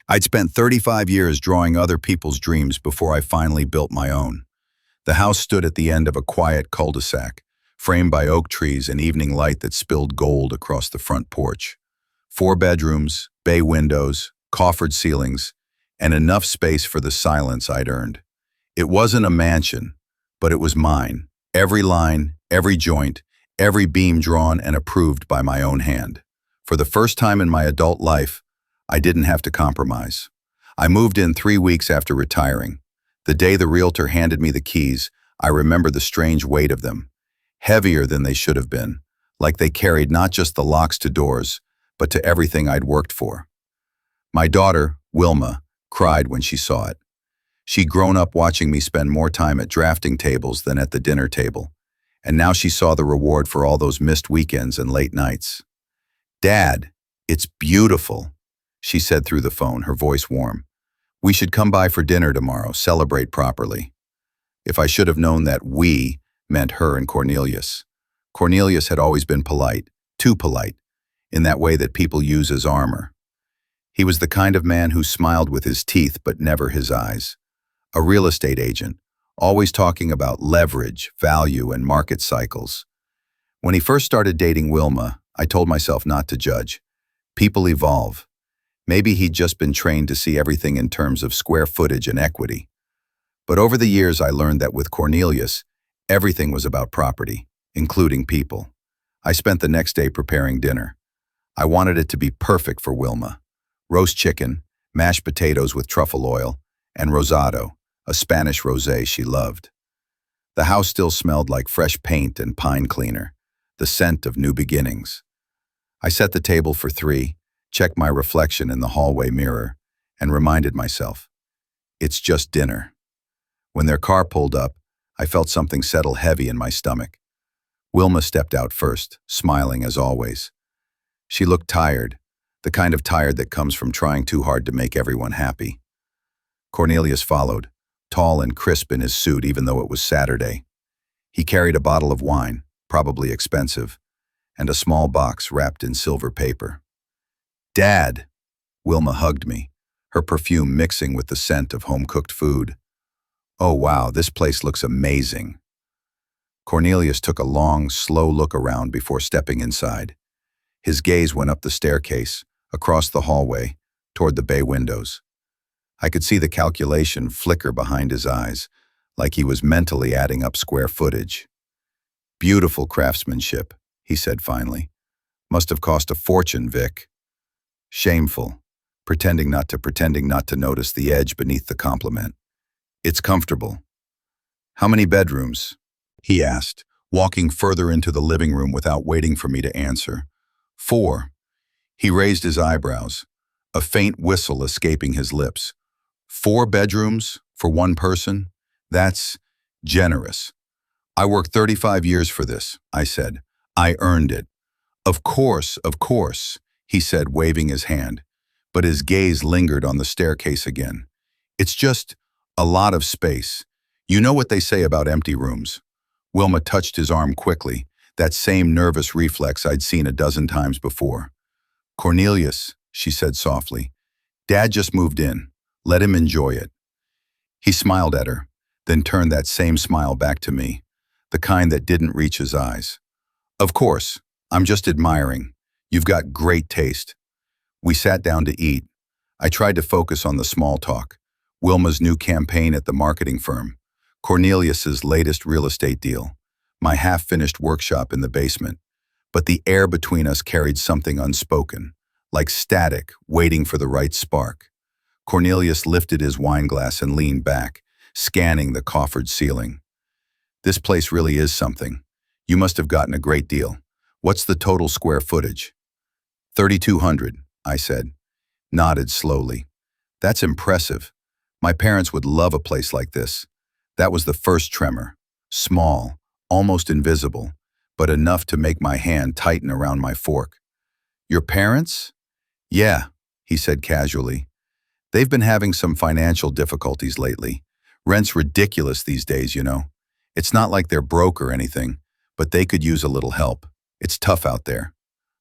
I'd spent 35 years drawing other people's dreams before I finally built my own. The house stood at the end of a quiet cul-de-sac, framed by oak trees and evening light that spilled gold across the front porch. 4 bedrooms, bay windows, coffered ceilings, and enough space for the silence I'd earned. It wasn't a mansion, but it was mine. Every line, every joint, every beam drawn and approved by my own hand. For the first time in my adult life, I didn't have to compromise. I moved in 3 weeks after retiring. The day the realtor handed me the keys, I remember the strange weight of them, heavier than they should have been, like they carried not just the locks to doors, but to everything I'd worked for. My daughter, Wilma, cried when she saw it. She'd grown up watching me spend more time at drafting tables than at the dinner table, and now she saw the reward for all those missed weekends and late nights. "Dad, it's beautiful," she said through the phone, her voice warm. "We should come by for dinner tomorrow, celebrate properly." If I should have known that "we" meant her and Cornelius. Cornelius had always been polite, too polite, in that way that people use as armor. He was the kind of man who smiled with his teeth but never his eyes. A real estate agent, always talking about leverage, value, and market cycles. When he first started dating Wilma, I told myself not to judge. People evolve. Maybe he'd just been trained to see everything in terms of square footage and equity. But over the years, I learned that with Cornelius, everything was about property, including people. I spent the next day preparing dinner. I wanted it to be perfect for Wilma. Roast chicken, mashed potatoes with truffle oil, and rosado, a Spanish rosé she loved. The house still smelled like fresh paint and pine cleaner, the scent of new beginnings. I set the table for 3, checked my reflection in the hallway mirror, and reminded myself, it's just dinner. When their car pulled up, I felt something settle heavy in my stomach. Wilma stepped out first, smiling as always. She looked tired, the kind of tired that comes from trying too hard to make everyone happy. Cornelius followed, tall and crisp in his suit even though it was Saturday. He carried a bottle of wine, probably expensive, and a small box wrapped in silver paper. "Dad!" Wilma hugged me, her perfume mixing with the scent of home-cooked food. "Oh wow, this place looks amazing." Cornelius took a long, slow look around before stepping inside. His gaze went up the staircase, across the hallway, toward the bay windows. I could see the calculation flicker behind his eyes, like he was mentally adding up square footage. "Beautiful craftsmanship," he said finally. "Must have cost a fortune, Vic." Shameful, pretending not to notice the edge beneath the compliment. "It's comfortable." "How many bedrooms?" he asked, walking further into the living room without waiting for me to answer. 4. He raised his eyebrows, a faint whistle escaping his lips. 4 bedrooms for one person? That's generous. "I worked 35 years for this," I said. "I earned it." Of course," he said, waving his hand, but his gaze lingered on the staircase again. "It's just a lot of space. You know what they say about empty rooms." Wilma touched his arm quickly, that same nervous reflex I'd seen a dozen times before. "Cornelius," she said softly, "Dad just moved in. Let him enjoy it." He smiled at her, then turned that same smile back to me, the kind that didn't reach his eyes. "Of course, I'm just admiring. You've got great taste." We sat down to eat. I tried to focus on the small talk, Wilma's new campaign at the marketing firm, Cornelius's latest real estate deal, my half-finished workshop in the basement. But the air between us carried something unspoken, like static waiting for the right spark. Cornelius lifted his wine glass and leaned back, scanning the coffered ceiling. "This place really is something. You must have gotten a great deal. What's the total square footage?" 3,200, I said. Nodded slowly. "That's impressive. My parents would love a place like this." That was the first tremor. Small, almost invisible, but enough to make my hand tighten around my fork. "Your parents?" "Yeah," he said casually. "They've been having some financial difficulties lately. Rent's ridiculous these days, you know. It's not like they're broke or anything, but they could use a little help. It's tough out there."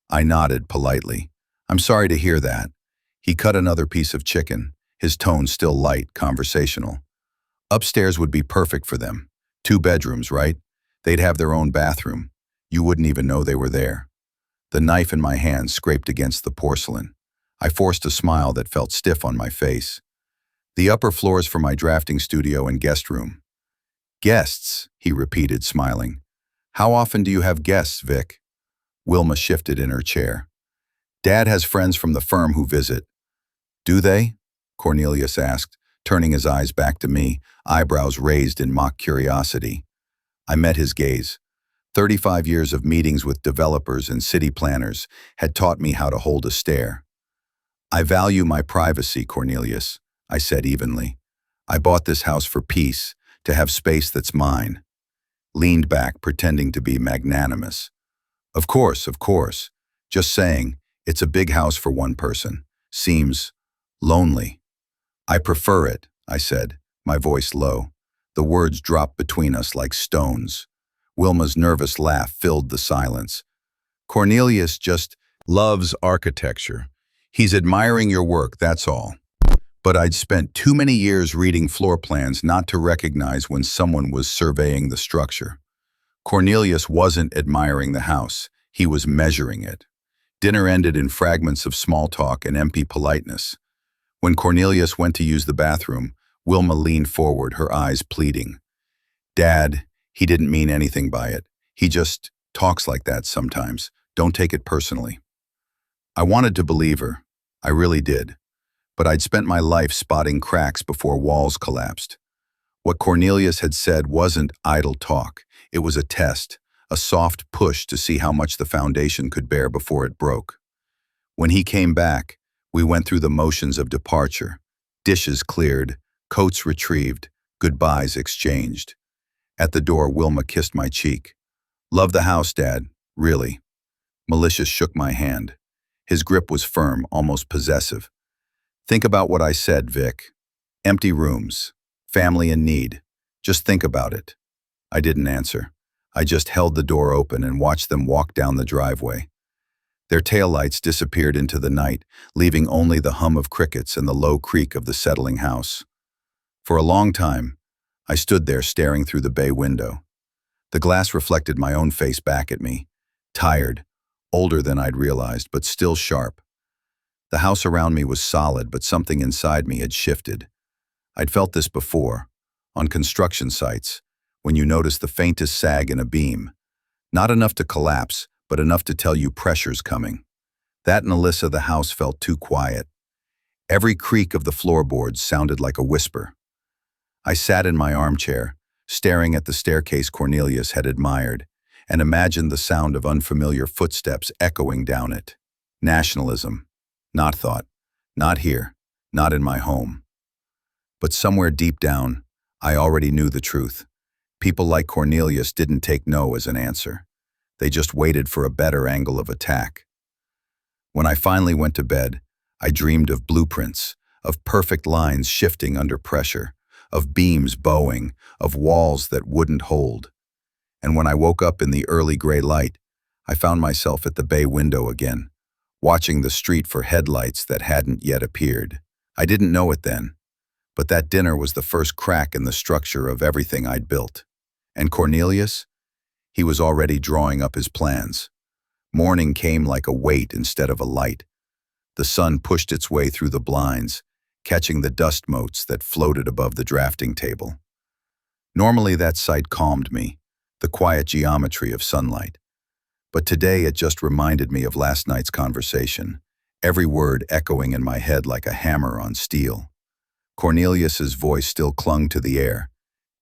I nodded politely. "I'm sorry to hear that." He cut another piece of chicken, his tone still light, conversational. Upstairs would be perfect for them. 2 bedrooms, right? They'd have their own bathroom. You wouldn't even know they were there. The knife in my hand scraped against the porcelain. I forced a smile that felt stiff on my face. The upper floors for my drafting studio and guest room. Guests, he repeated, smiling. How often do you have guests, Vic? Wilma shifted in her chair. Dad has friends from the firm who visit. Do they? Cornelius asked, turning his eyes back to me, eyebrows raised in mock curiosity. I met his gaze. 35 years of meetings with developers and city planners had taught me how to hold a stare. I value my privacy, Cornelius, I said evenly. I bought this house for peace, to have space that's mine. Leaned back, pretending to be magnanimous. Of course, of course. Just saying, it's a big house for one person. Seems lonely. I prefer it, I said, my voice low. The words dropped between us like stones. Wilma's nervous laugh filled the silence. Cornelius just loves architecture. He's admiring your work, that's all. But I'd spent too many years reading floor plans not to recognize when someone was surveying the structure. Cornelius wasn't admiring the house, he was measuring it. Dinner ended in fragments of small talk and empty politeness. When Cornelius went to use the bathroom, Wilma leaned forward, her eyes pleading. Dad, he didn't mean anything by it. He just talks like that sometimes. Don't take it personally. I wanted to believe her. I really did. But I'd spent my life spotting cracks before walls collapsed. What Cornelius had said wasn't idle talk. It was a test, a soft push to see how much the foundation could bear before it broke. When he came back, we went through the motions of departure. Dishes cleared, coats retrieved, goodbyes exchanged. At the door, Wilma kissed my cheek. Love the house, Dad, really. Malicious shook my hand. His grip was firm, almost possessive. Think about what I said, Vic. Empty rooms, family in need. Just think about it. I didn't answer. I just held the door open and watched them walk down the driveway. Their taillights disappeared into the night, leaving only the hum of crickets and the low creak of the settling house. For a long time, I stood there staring through the bay window. The glass reflected my own face back at me, tired, older than I'd realized, but still sharp. The house around me was solid, but something inside me had shifted. I'd felt this before, on construction sites, when you notice the faintest sag in a beam. Not enough to collapse, but enough to tell you pressure's coming. That in Alyssa, the house felt too quiet. Every creak of the floorboards sounded like a whisper. I sat in my armchair, staring at the staircase Cornelius had admired, and imagined the sound of unfamiliar footsteps echoing down it. Nationalism. Not thought. Not here. Not in my home. But somewhere deep down, I already knew the truth. People like Cornelius didn't take no as an answer. They just waited for a better angle of attack. When I finally went to bed, I dreamed of blueprints, of perfect lines shifting under pressure, of beams bowing, of walls that wouldn't hold. And when I woke up in the early gray light, I found myself at the bay window again, watching the street for headlights that hadn't yet appeared. I didn't know it then, but that dinner was the first crack in the structure of everything I'd built. And Cornelius? He was already drawing up his plans. Morning came like a weight instead of a light. The sun pushed its way through the blinds, catching the dust motes that floated above the drafting table. Normally that sight calmed me, the quiet geometry of sunlight. But today it just reminded me of last night's conversation, every word echoing in my head like a hammer on steel. Cornelius's voice still clung to the air.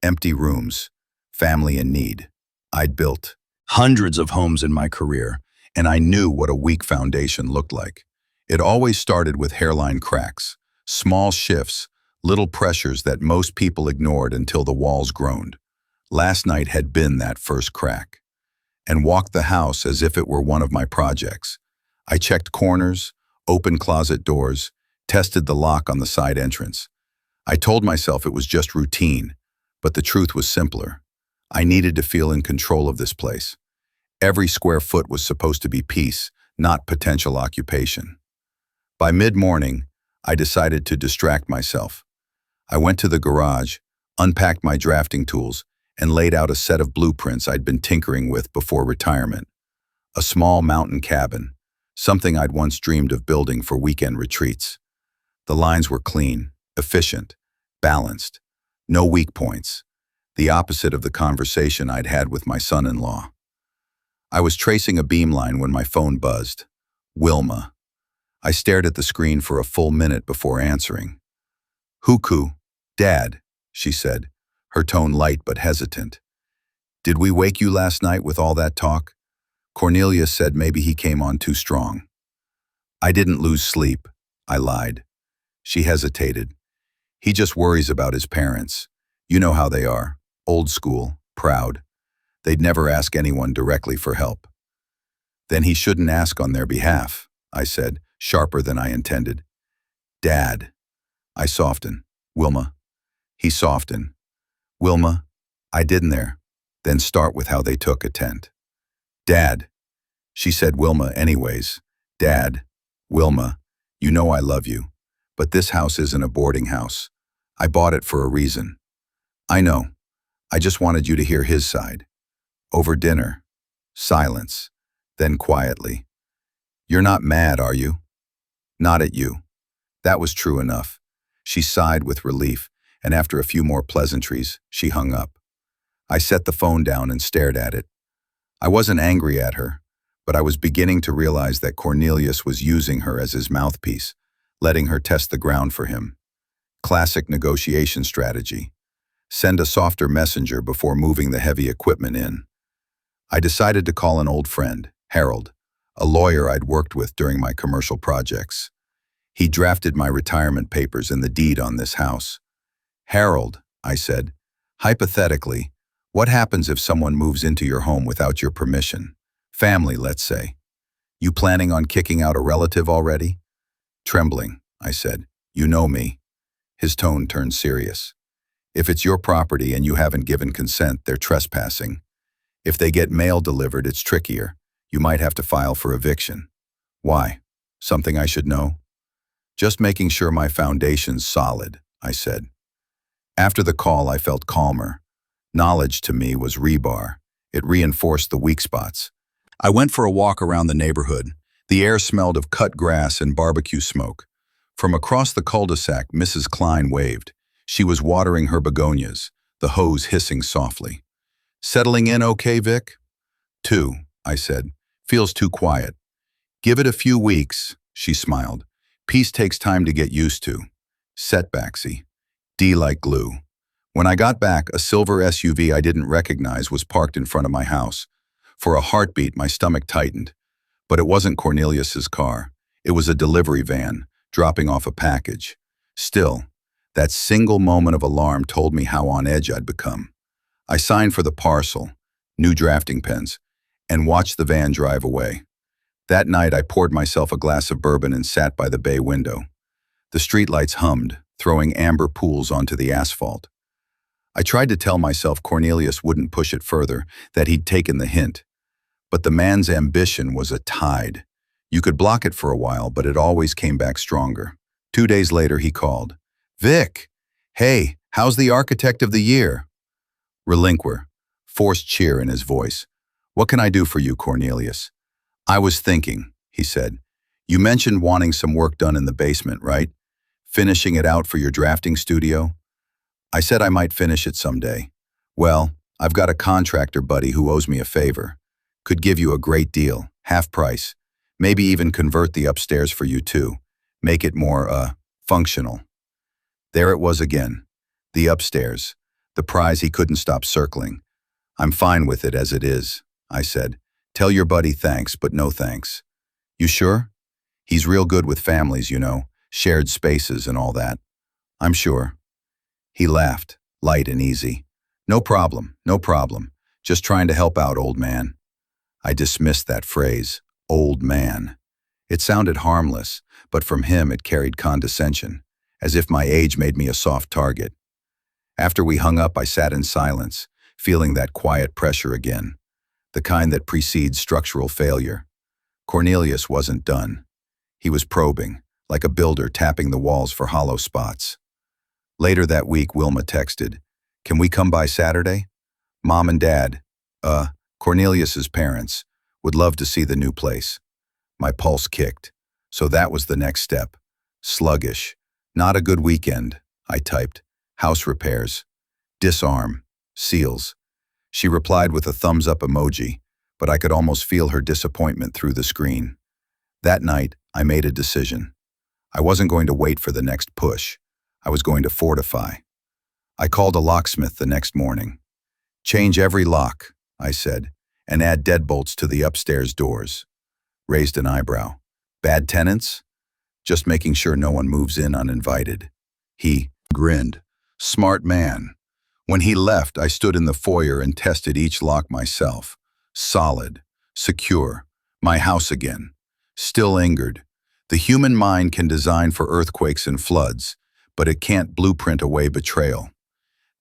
Empty rooms, family in need. I'd built hundreds of homes in my career, and I knew what a weak foundation looked like. It always started with hairline cracks, small shifts, little pressures that most people ignored until the walls groaned. Last night had been that first crack. And walked the house as if it were one of my projects. I checked corners, opened closet doors, tested the lock on the side entrance. I told myself it was just routine, but the truth was simpler. I needed to feel in control of this place. Every square foot was supposed to be peace, not potential occupation. By mid-morning, I decided to distract myself. I went to the garage, unpacked my drafting tools, and laid out a set of blueprints I'd been tinkering with before retirement. A small mountain cabin, something I'd once dreamed of building for weekend retreats. The lines were clean, efficient, balanced, no weak points, the opposite of the conversation I'd had with my son-in-law. I was tracing a beamline when my phone buzzed. Wilma. I stared at the screen for a full minute before answering. "Huku, Dad," she said, her tone light but hesitant. "Did we wake you last night with all that talk? Cornelius said maybe he came on too strong." "I didn't lose sleep," I lied. She hesitated. "He just worries about his parents. You know how they are, old school, proud. They'd never ask anyone directly for help." "Then he shouldn't ask on their behalf," I said, sharper than I intended. "Dad." I soften. "Wilma." He softened. "Wilma, I didn't there." Then start with how they took a tent. "Dad." She said Wilma anyways. "Dad." "Wilma, you know I love you. But this house isn't a boarding house. I bought it for a reason." "I know. I just wanted you to hear his side." Over dinner. Silence. Then quietly. "You're not mad, are you?" "Not at you." That was true enough. She sighed with relief, and after a few more pleasantries, she hung up. I set the phone down and stared at it. I wasn't angry at her, but I was beginning to realize that Cornelius was using her as his mouthpiece, letting her test the ground for him. Classic negotiation strategy. Send a softer messenger before moving the heavy equipment in. I decided to call an old friend, Harold, a lawyer I'd worked with during my commercial projects. He drafted my retirement papers and the deed on this house. "Harold," I said, "hypothetically, what happens if someone moves into your home without your permission? Family, let's say. You planning on kicking out a relative already?" Trembling, I said, "You know me." His tone turned serious. "If it's your property and you haven't given consent, they're trespassing. If they get mail delivered, it's trickier. You might have to file for eviction." "Why? Something I should know?" "Just making sure my foundation's solid," I said. After the call, I felt calmer. Knowledge to me was rebar. It reinforced the weak spots. I went for a walk around the neighborhood. The air smelled of cut grass and barbecue smoke. From across the cul-de-sac, Mrs. Klein waved. She was watering her begonias, the hose hissing softly. "Settling in okay, Vic?" "Too," I said. "Feels too quiet." "Give it a few weeks," she smiled. "Peace takes time to get used to." Setbacksy. D like glue. When I got back, a silver SUV I didn't recognize was parked in front of my house. For a heartbeat, my stomach tightened. But it wasn't Cornelius's car. It was a delivery van, dropping off a package. Still, that single moment of alarm told me how on edge I'd become. I signed for the parcel, new drafting pens, and watched the van drive away. That night, I poured myself a glass of bourbon and sat by the bay window. The streetlights hummed, throwing amber pools onto the asphalt. I tried to tell myself Cornelius wouldn't push it further, that he'd taken the hint. But the man's ambition was a tide. You could block it for a while, but it always came back stronger. 2 days later, he called. "Vic, hey, how's the architect of the year?" Relinquer, forced cheer in his voice. "What can I do for you, Cornelius?" "I was thinking," he said. "You mentioned wanting some work done in the basement, right? Finishing it out for your drafting studio?" I said I might finish it someday. "Well, I've got a contractor buddy who owes me a favor. Could give you a great deal, half price. Maybe even convert the upstairs for you too. Make it more, functional." There it was again. The upstairs. The prize he couldn't stop circling. "I'm fine with it as it is," I said. "Tell your buddy thanks, but no thanks." "You sure? He's real good with families, you know, shared spaces and all that." "I'm sure." He laughed, light and easy. No problem. Just trying to help out, old man." I dismissed that phrase, old man. It sounded harmless, but from him it carried condescension, as if my age made me a soft target. After we hung up, I sat in silence, feeling that quiet pressure again, the kind that precedes structural failure. Cornelius wasn't done. He was probing, like a builder tapping the walls for hollow spots. Later that week, Wilma texted, "Can we come by Saturday? Mom and Dad, Cornelius's parents, would love to see the new place." My pulse kicked. So that was the next step. Sluggish. "Not a good weekend," I typed. "House repairs. Disarm. Seals." She replied with a thumbs up emoji, but I could almost feel her disappointment through the screen. That night, I made a decision. I wasn't going to wait for the next push. I was going to fortify. I called a locksmith the next morning. "Change every lock," I said, "and add deadbolts to the upstairs doors." Raised an eyebrow. "Bad tenants?" "Just making sure no one moves in uninvited." He grinned. Smart man. When he left, I stood in the foyer and tested each lock myself. Solid. Secure. My house again. Still angered. The human mind can design for earthquakes and floods, but it can't blueprint away betrayal.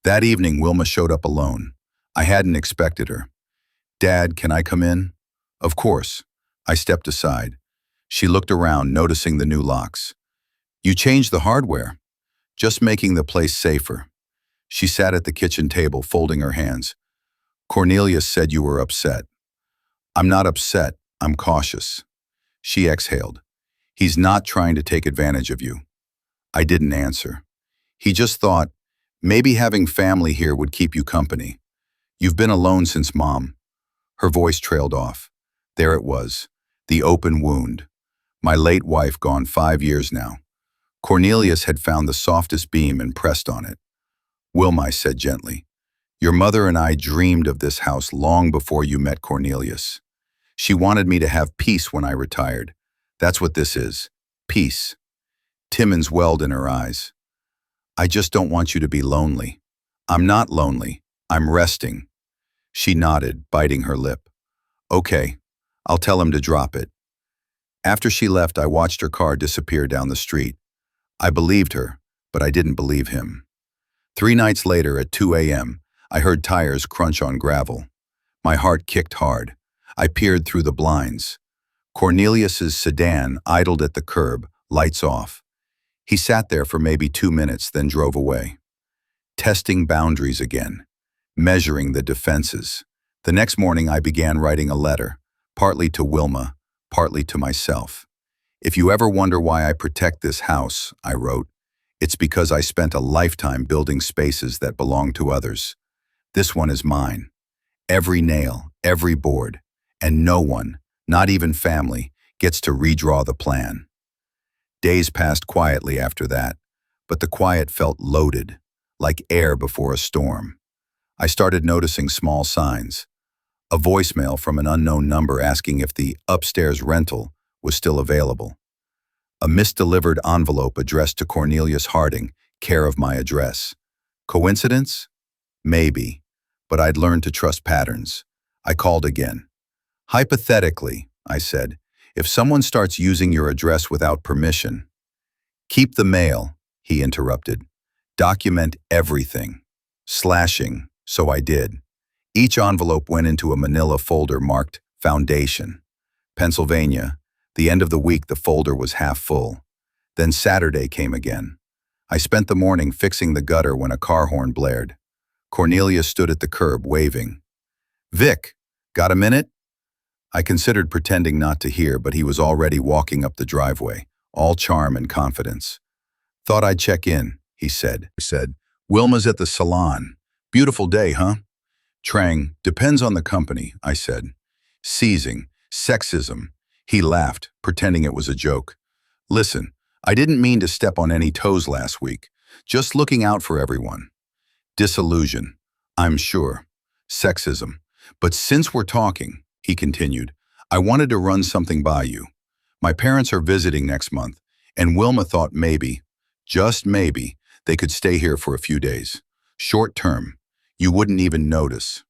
That evening, Wilma showed up alone. I hadn't expected her. "Dad, can I come in?" "Of course." I stepped aside. She looked around, noticing the new locks. "You changed the hardware." "Just making the place safer." She sat at the kitchen table, folding her hands. "Cornelius said you were upset." "I'm not upset, I'm cautious." She exhaled. "He's not trying to take advantage of you." I didn't answer. "He just thought, maybe having family here would keep you company. You've been alone since Mom." Her voice trailed off. There it was, the open wound. My late wife gone 5 years now. Cornelius had found the softest beam and pressed on it. "Wilma," I said gently, "your mother and I dreamed of this house long before you met Cornelius. She wanted me to have peace when I retired. That's what this is. Peace." Timmons welled in her eyes. "I just don't want you to be lonely." "I'm not lonely. I'm resting." She nodded, biting her lip. "Okay, I'll tell him to drop it." After she left, I watched her car disappear down the street. I believed her, but I didn't believe him. 3 nights later, at 2 a.m., I heard tires crunch on gravel. My heart kicked hard. I peered through the blinds. Cornelius's sedan idled at the curb, lights off. He sat there for maybe 2 minutes, then drove away. Testing boundaries again. Measuring the defenses. The next morning, I began writing a letter, partly to Wilma, partly to myself. "If you ever wonder why I protect this house," I wrote, "it's because I spent a lifetime building spaces that belong to others. This one is mine. Every nail, every board, and no one, not even family, gets to redraw the plan." Days passed quietly after that, but the quiet felt loaded, like air before a storm. I started noticing small signs. A voicemail from an unknown number asking if the upstairs rental was still available. A misdelivered envelope addressed to Cornelius Harding, care of my address. Coincidence? Maybe, but I'd learned to trust patterns. I called again. "Hypothetically," I said, "if someone starts using your address without permission—" "Keep the mail," he interrupted. "Document everything." Slashing, so I did. Each envelope went into a manila folder marked Foundation. Pennsylvania. The end of the week, the folder was half full. Then Saturday came again. I spent the morning fixing the gutter when a car horn blared. Cornelius stood at the curb, waving. "Vic, got a minute?" I considered pretending not to hear, but he was already walking up the driveway, all charm and confidence. "Thought I'd check in," he said. "Wilma's at the salon. Beautiful day, huh?" "Trang, depends on the company," I said. "Seizing. Sexism." He laughed, pretending it was a joke. "Listen, I didn't mean to step on any toes last week. Just looking out for everyone." "Disillusion. I'm sure. Sexism. But since we're talking," he continued, "I wanted to run something by you. My parents are visiting next month, and Wilma thought maybe, just maybe, they could stay here for a few days. Short term. You wouldn't even notice.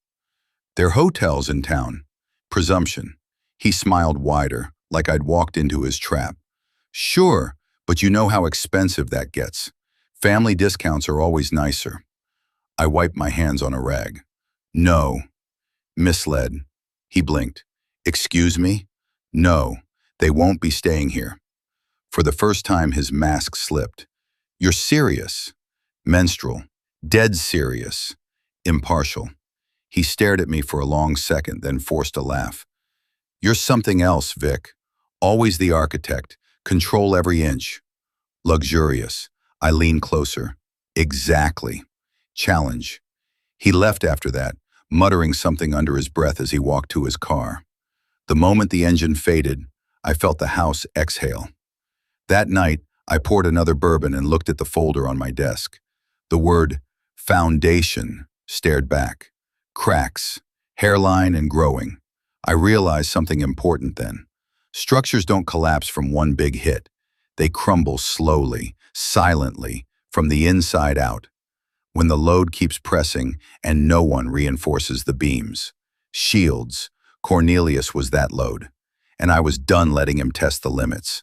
They're hotels in town." Presumption. He smiled wider, like I'd walked into his trap. "Sure, but you know how expensive that gets. Family discounts are always nicer." I wiped my hands on a rag. "No." Misled. He blinked. "Excuse me?" "No, they won't be staying here." For the first time, his mask slipped. "You're serious." "Menstrual." "Dead serious." "Impartial." He stared at me for a long second, then forced a laugh. "You're something else, Vic. Always the architect. Control every inch." "Luxurious." I leaned closer. "Exactly." "Challenge." He left after that, muttering something under his breath as he walked to his car. The moment the engine faded, I felt the house exhale. That night, I poured another bourbon and looked at the folder on my desk. The word foundation stared back. Cracks, hairline, and growing. I realized something important then. Structures don't collapse from one big hit. They crumble slowly, silently, from the inside out. When the load keeps pressing and no one reinforces the beams. Shields. Cornelius was that load. And I was done letting him test the limits.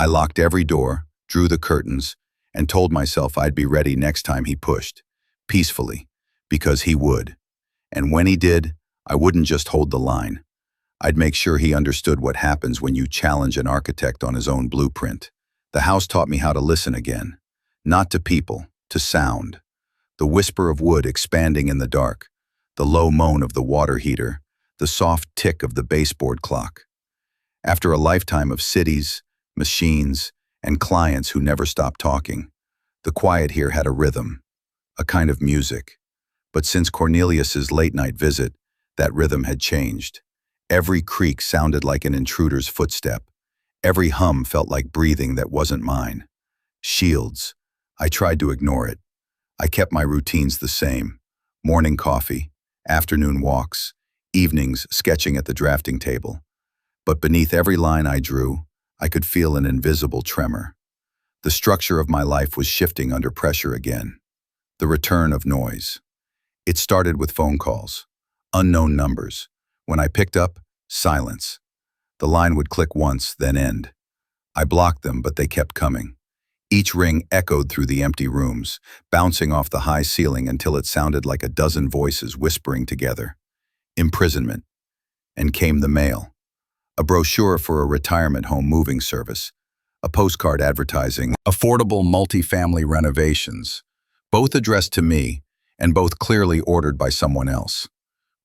I locked every door, drew the curtains, and told myself I'd be ready next time he pushed. Peacefully. Because he would. And when he did, I wouldn't just hold the line. I'd make sure he understood what happens when you challenge an architect on his own blueprint. The house taught me how to listen again. Not to people, to sound. The whisper of wood expanding in the dark, the low moan of the water heater, the soft tick of the baseboard clock. After a lifetime of cities, machines, and clients who never stopped talking, the quiet here had a rhythm, a kind of music. But since Cornelius's late-night visit, that rhythm had changed. Every creak sounded like an intruder's footstep. Every hum felt like breathing that wasn't mine. Shields. I tried to ignore it. I kept my routines the same. Morning coffee, afternoon walks, evenings sketching at the drafting table. But beneath every line I drew, I could feel an invisible tremor. The structure of my life was shifting under pressure again. The return of noise. It started with phone calls. Unknown numbers. When I picked up, silence. The line would click once, then end. I blocked them, but they kept coming. Each ring echoed through the empty rooms, bouncing off the high ceiling until it sounded like a dozen voices whispering together. Imprisonment. And came the mail. A brochure for a retirement home moving service. A postcard advertising affordable multifamily renovations. Both addressed to me, and both clearly ordered by someone else.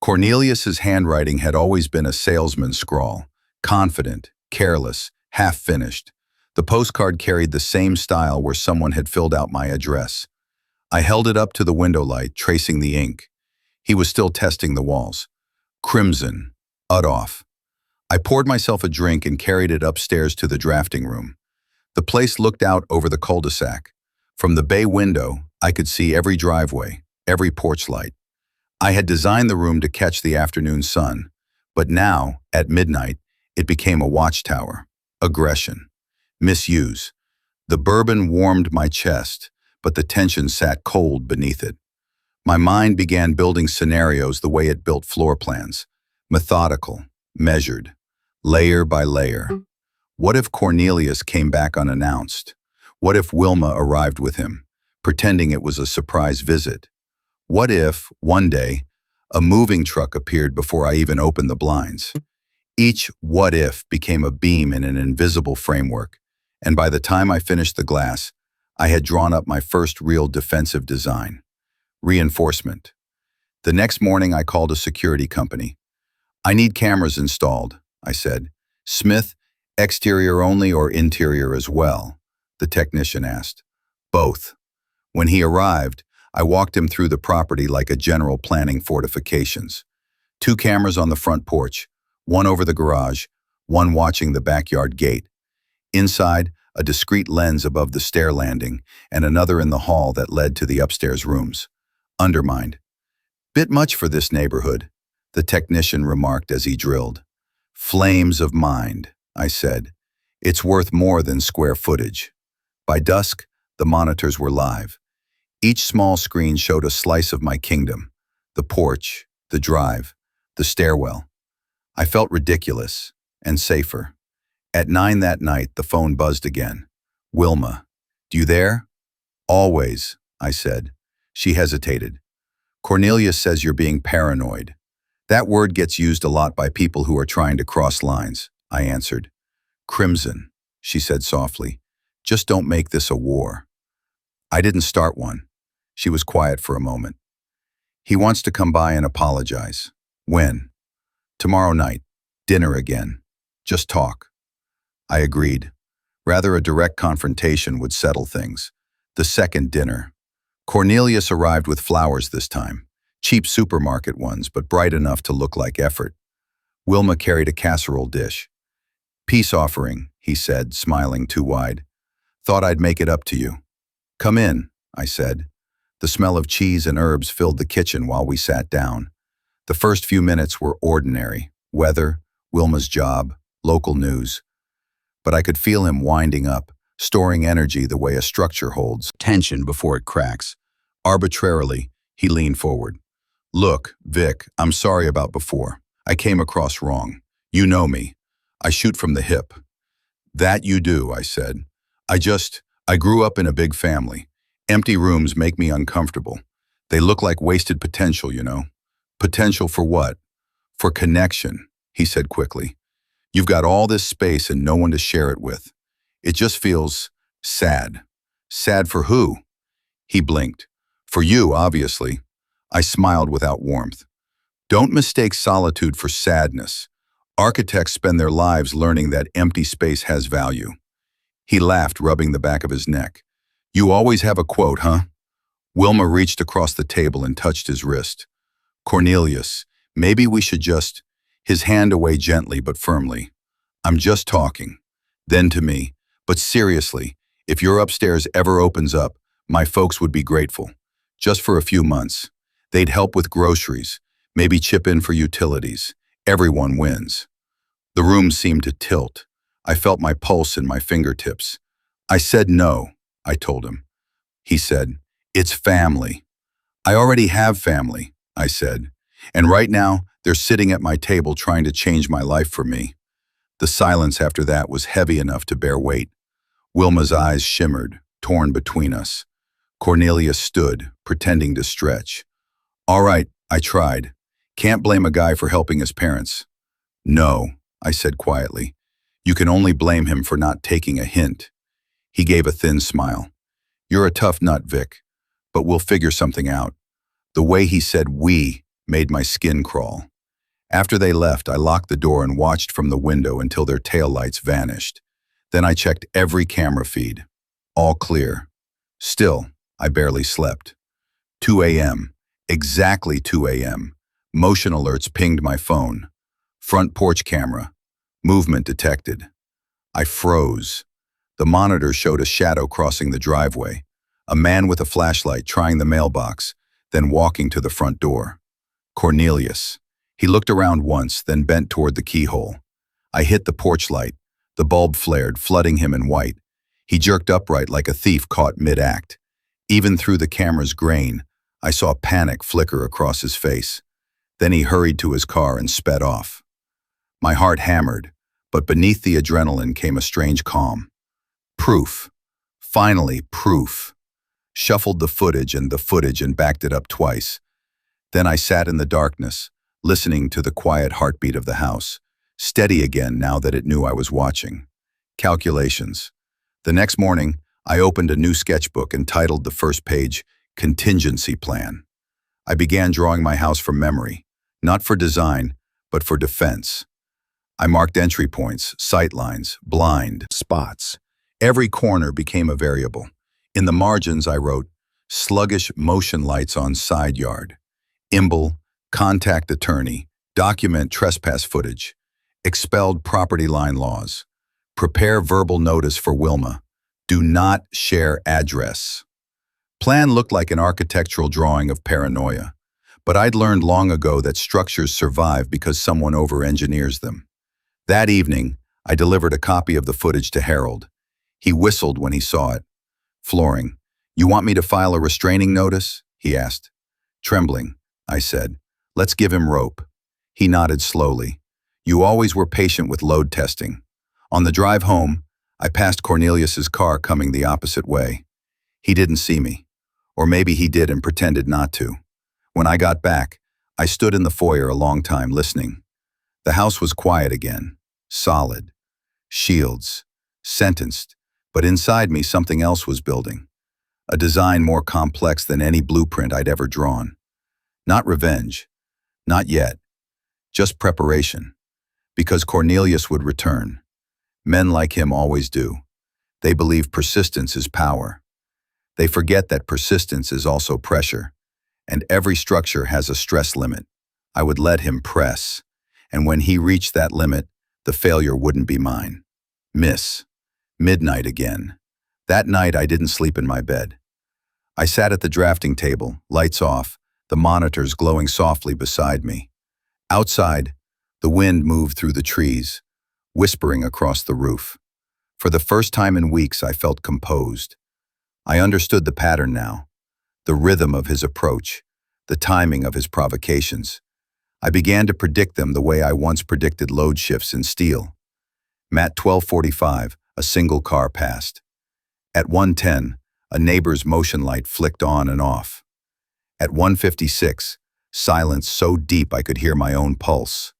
Cornelius's handwriting had always been a salesman's scrawl. Confident, careless, half-finished. The postcard carried the same style where someone had filled out my address. I held it up to the window light, tracing the ink. He was still testing the walls. Crimson. Off. I poured myself a drink and carried it upstairs to the drafting room. The place looked out over the cul-de-sac. From the bay window, I could see every driveway, every porch light. I had designed the room to catch the afternoon sun, but now, at midnight, it became a watchtower. Aggression. Misuse. The bourbon warmed my chest, but the tension sat cold beneath it. My mind began building scenarios the way it built floor plans. Methodical, measured, layer by layer. What if Cornelius came back unannounced? What if Wilma arrived with him, pretending it was a surprise visit? What if, one day, a moving truck appeared before I even opened the blinds? Each what if became a beam in an invisible framework, and by the time I finished the glass, I had drawn up my first real defensive design. Reinforcement. The next morning I called a security company. "I need cameras installed," I said. "Smith, exterior only or interior as well?" the technician asked. "Both." When he arrived, I walked him through the property like a general planning fortifications. 2 cameras on the front porch, one over the garage, one watching the backyard gate. Inside, a discreet lens above the stair landing, and another in the hall that led to the upstairs rooms. Undermined. "Bit much for this neighborhood," the technician remarked as he drilled. "Flames of mind," I said. "It's worth more than square footage." By dusk, the monitors were live. Each small screen showed a slice of my kingdom. The porch, the drive, the stairwell. I felt ridiculous and safer. At 9 that night, the phone buzzed again. "Wilma, do you there?" "Always," I said. She hesitated. "Cornelius says you're being paranoid." "That word gets used a lot by people who are trying to cross lines," I answered. Crimson. she said softly. Just don't make this a war. I didn't start one. She was quiet for a moment. He wants to come by and apologize. When? Tomorrow night. Dinner again. Just talk. I agreed. Rather, a direct confrontation would settle things. The second dinner. Cornelius arrived with flowers this time. Cheap supermarket ones, but bright enough to look like effort. Wilma carried a casserole dish. Peace offering, he said, smiling too wide. Thought I'd make it up to you. Come in, I said. The smell of cheese and herbs filled the kitchen while we sat down. The first few minutes were ordinary. Weather, Wilma's job, local news. But I could feel him winding up, storing energy the way a structure holds tension before it cracks. Arbitrarily, he leaned forward. Look, Vic, I'm sorry about before. I came across wrong. You know me. I shoot from the hip. That you do, I said. I grew up in a big family. Empty rooms make me uncomfortable. They look like wasted potential, you know. Potential for what? For connection, he said quickly. You've got all this space and no one to share it with. It just feels sad. Sad for who? He blinked. For you, obviously. I smiled without warmth. Don't mistake solitude for sadness. Architects spend their lives learning that empty space has value. He laughed, rubbing the back of his neck. You always have a quote, huh? Wilma reached across the table and touched his wrist. Cornelius, maybe we should just... His hand away gently but firmly. I'm just talking. Then to me, but seriously, if your upstairs ever opens up, my folks would be grateful. Just for a few months. They'd help with groceries, maybe chip in for utilities. Everyone wins. The room seemed to tilt. I felt my pulse in my fingertips. I said no, I told him. He said, it's family. I already have family, I said. And right now, they're sitting at my table trying to change my life for me. The silence after that was heavy enough to bear weight. Wilma's eyes shimmered, torn between us. Cornelius stood, pretending to stretch. All right, I tried. Can't blame a guy for helping his parents. No, I said quietly. You can only blame him for not taking a hint. He gave a thin smile. You're a tough nut, Vic, but we'll figure something out. The way he said we made my skin crawl. After they left, I locked the door and watched from the window until their taillights vanished. Then I checked every camera feed. All clear. Still, I barely slept. 2 a.m. Exactly 2 a.m. Motion alerts pinged my phone. Front porch camera. Movement detected. I froze. The monitor showed a shadow crossing the driveway. A man with a flashlight trying the mailbox, then walking to the front door. Cornelius. He looked around once, then bent toward the keyhole. I hit the porch light. The bulb flared, flooding him in white. He jerked upright like a thief caught mid-act. Even through the camera's grain, I saw panic flicker across his face. Then he hurried to his car and sped off. My heart hammered, but beneath the adrenaline came a strange calm. Proof. Finally, proof. Shuffled the footage and backed it up twice. Then I sat in the darkness, listening to the quiet heartbeat of the house, steady again now that it knew I was watching. Calculations. The next morning, I opened a new sketchbook and titled the first page, Contingency Plan. I began drawing my house from memory, not for design, but for defense. I marked entry points, sight lines, blind spots. Every corner became a variable. In the margins, I wrote, sluggish motion lights on side yard. Imble, contact attorney, document trespass footage. Expelled property line laws. Prepare verbal notice for Wilma. Do not share address. Plan looked like an architectural drawing of paranoia, but I'd learned long ago that structures survive because someone over-engineers them. That evening, I delivered a copy of the footage to Harold. He whistled when he saw it. Flooring. You want me to file a restraining notice? He asked. Trembling, I said. Let's give him rope. He nodded slowly. You always were patient with load testing. On the drive home, I passed Cornelius's car coming the opposite way. He didn't see me. Or maybe he did and pretended not to. When I got back, I stood in the foyer a long time listening. The house was quiet again. Solid. Shields. sentenced, but inside me something else was building. A design more complex than any blueprint I'd ever drawn. Not revenge, not yet, just preparation. Because Cornelius would return. Men like him always do. They believe persistence is power. They forget that persistence is also pressure, and every structure has a stress limit. I would let him press, and when he reached that limit, the failure wouldn't be mine. Miss. Midnight again. That night I didn't sleep in my bed. I sat at the drafting table, lights off, the monitors glowing softly beside me. Outside, the wind moved through the trees, whispering across the roof. For the first time in weeks, I felt composed. I understood the pattern now, the rhythm of his approach, the timing of his provocations. I began to predict them the way I once predicted load shifts in steel. At 12:45, a single car passed. At 1:10, a neighbor's motion light flicked on and off. At 1:56, silence so deep I could hear my own pulse.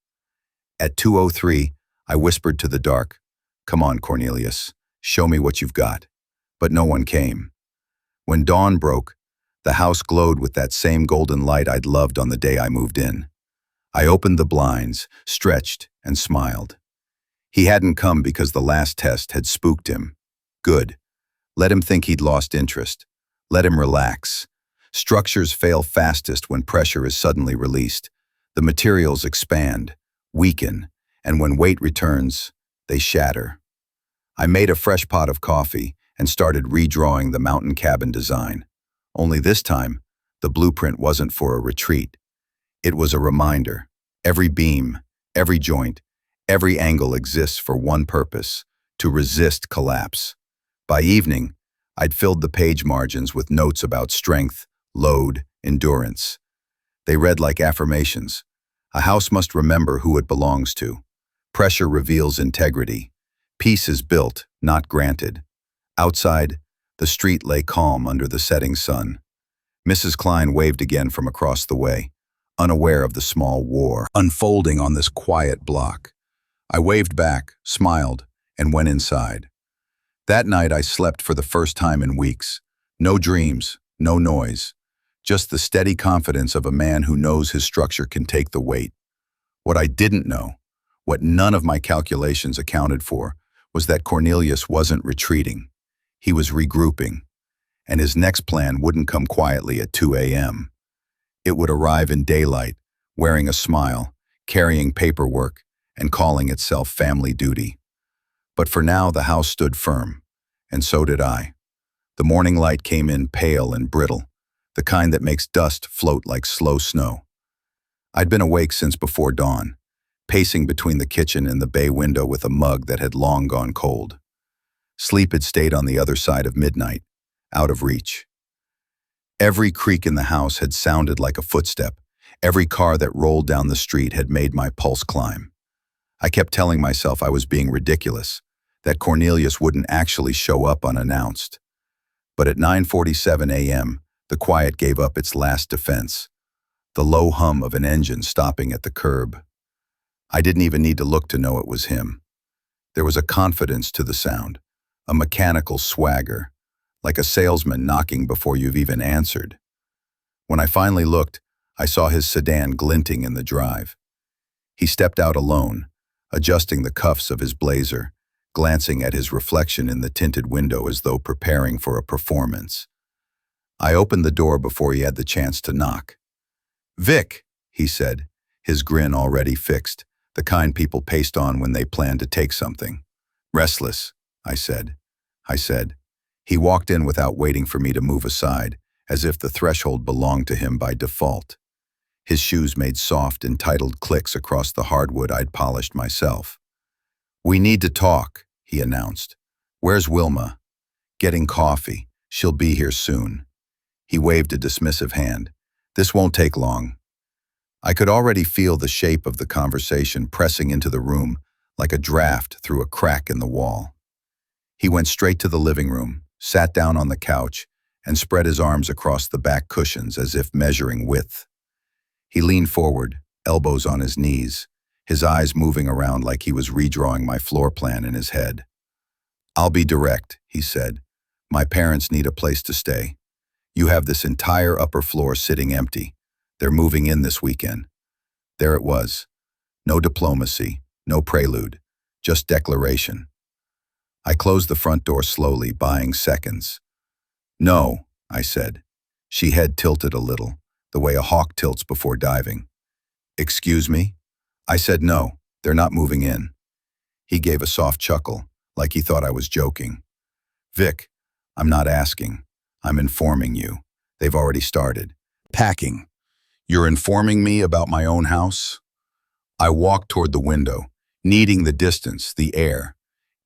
At 2:03, I whispered to the dark, "Come on, Cornelius, show me what you've got." But no one came. When dawn broke, the house glowed with that same golden light I'd loved on the day I moved in. I opened the blinds, stretched, and smiled. He hadn't come because the last test had spooked him. Good. Let him think he'd lost interest. Let him relax. Structures fail fastest when pressure is suddenly released. The materials expand, weaken, and when weight returns, they shatter. I made a fresh pot of coffee and started redrawing the mountain cabin design. Only this time, the blueprint wasn't for a retreat. It was a reminder. Every beam, every joint, every angle exists for one purpose: to resist collapse. By evening, I'd filled the page margins with notes about strength, load, endurance. They read like affirmations. A house must remember who it belongs to. Pressure reveals integrity. Peace is built, not granted. Outside, the street lay calm under the setting sun. Mrs. Klein waved again from across the way, unaware of the small war unfolding on this quiet block. I waved back, smiled, and went inside. That night I slept for the first time in weeks. No dreams, no noise. Just the steady confidence of a man who knows his structure can take the weight. What I didn't know, what none of my calculations accounted for, was that Cornelius wasn't retreating. He was regrouping, and his next plan wouldn't come quietly at 2 a.m. It would arrive in daylight, wearing a smile, carrying paperwork, and calling itself family duty. But for now, the house stood firm, and so did I. The morning light came in pale and brittle, the kind that makes dust float like slow snow. I'd been awake since before dawn, pacing between the kitchen and the bay window with a mug that had long gone cold. Sleep had stayed on the other side of midnight, out of reach. Every creak in the house had sounded like a footstep. Every car that rolled down the street had made my pulse climb. I kept telling myself I was being ridiculous, that Cornelius wouldn't actually show up unannounced. But at 9:47 a.m., the quiet gave up its last defense, the low hum of an engine stopping at the curb. I didn't even need to look to know it was him. There was a confidence to the sound, a mechanical swagger, like a salesman knocking before you've even answered. When I finally looked, I saw his sedan glinting in the drive. He stepped out alone, adjusting the cuffs of his blazer, glancing at his reflection in the tinted window as though preparing for a performance. I opened the door before he had the chance to knock. "Vic," he said, his grin already fixed, the kind people paste on when they plan to take something. "Restless," I said. He walked in without waiting for me to move aside, as if the threshold belonged to him by default. His shoes made soft, entitled clicks across the hardwood I'd polished myself. "We need to talk," he announced. "Where's Wilma?" "Getting coffee. She'll be here soon." He waved a dismissive hand. "This won't take long." I could already feel the shape of the conversation pressing into the room like a draft through a crack in the wall. He went straight to the living room, sat down on the couch, and spread his arms across the back cushions as if measuring width. He leaned forward, elbows on his knees, his eyes moving around like he was redrawing my floor plan in his head. I'll be direct, he said. My parents need a place to stay. You have this entire upper floor sitting empty. They're moving in this weekend. There it was. No diplomacy, no prelude, just declaration. I closed the front door slowly, buying seconds. No, I said. She head tilted a little, the way a hawk tilts before diving. Excuse me? I said no, they're not moving in. He gave a soft chuckle, like he thought I was joking. Vic, I'm not asking. I'm informing you. They've already started. Packing. You're informing me about my own house? I walked toward the window, needing the distance, the air.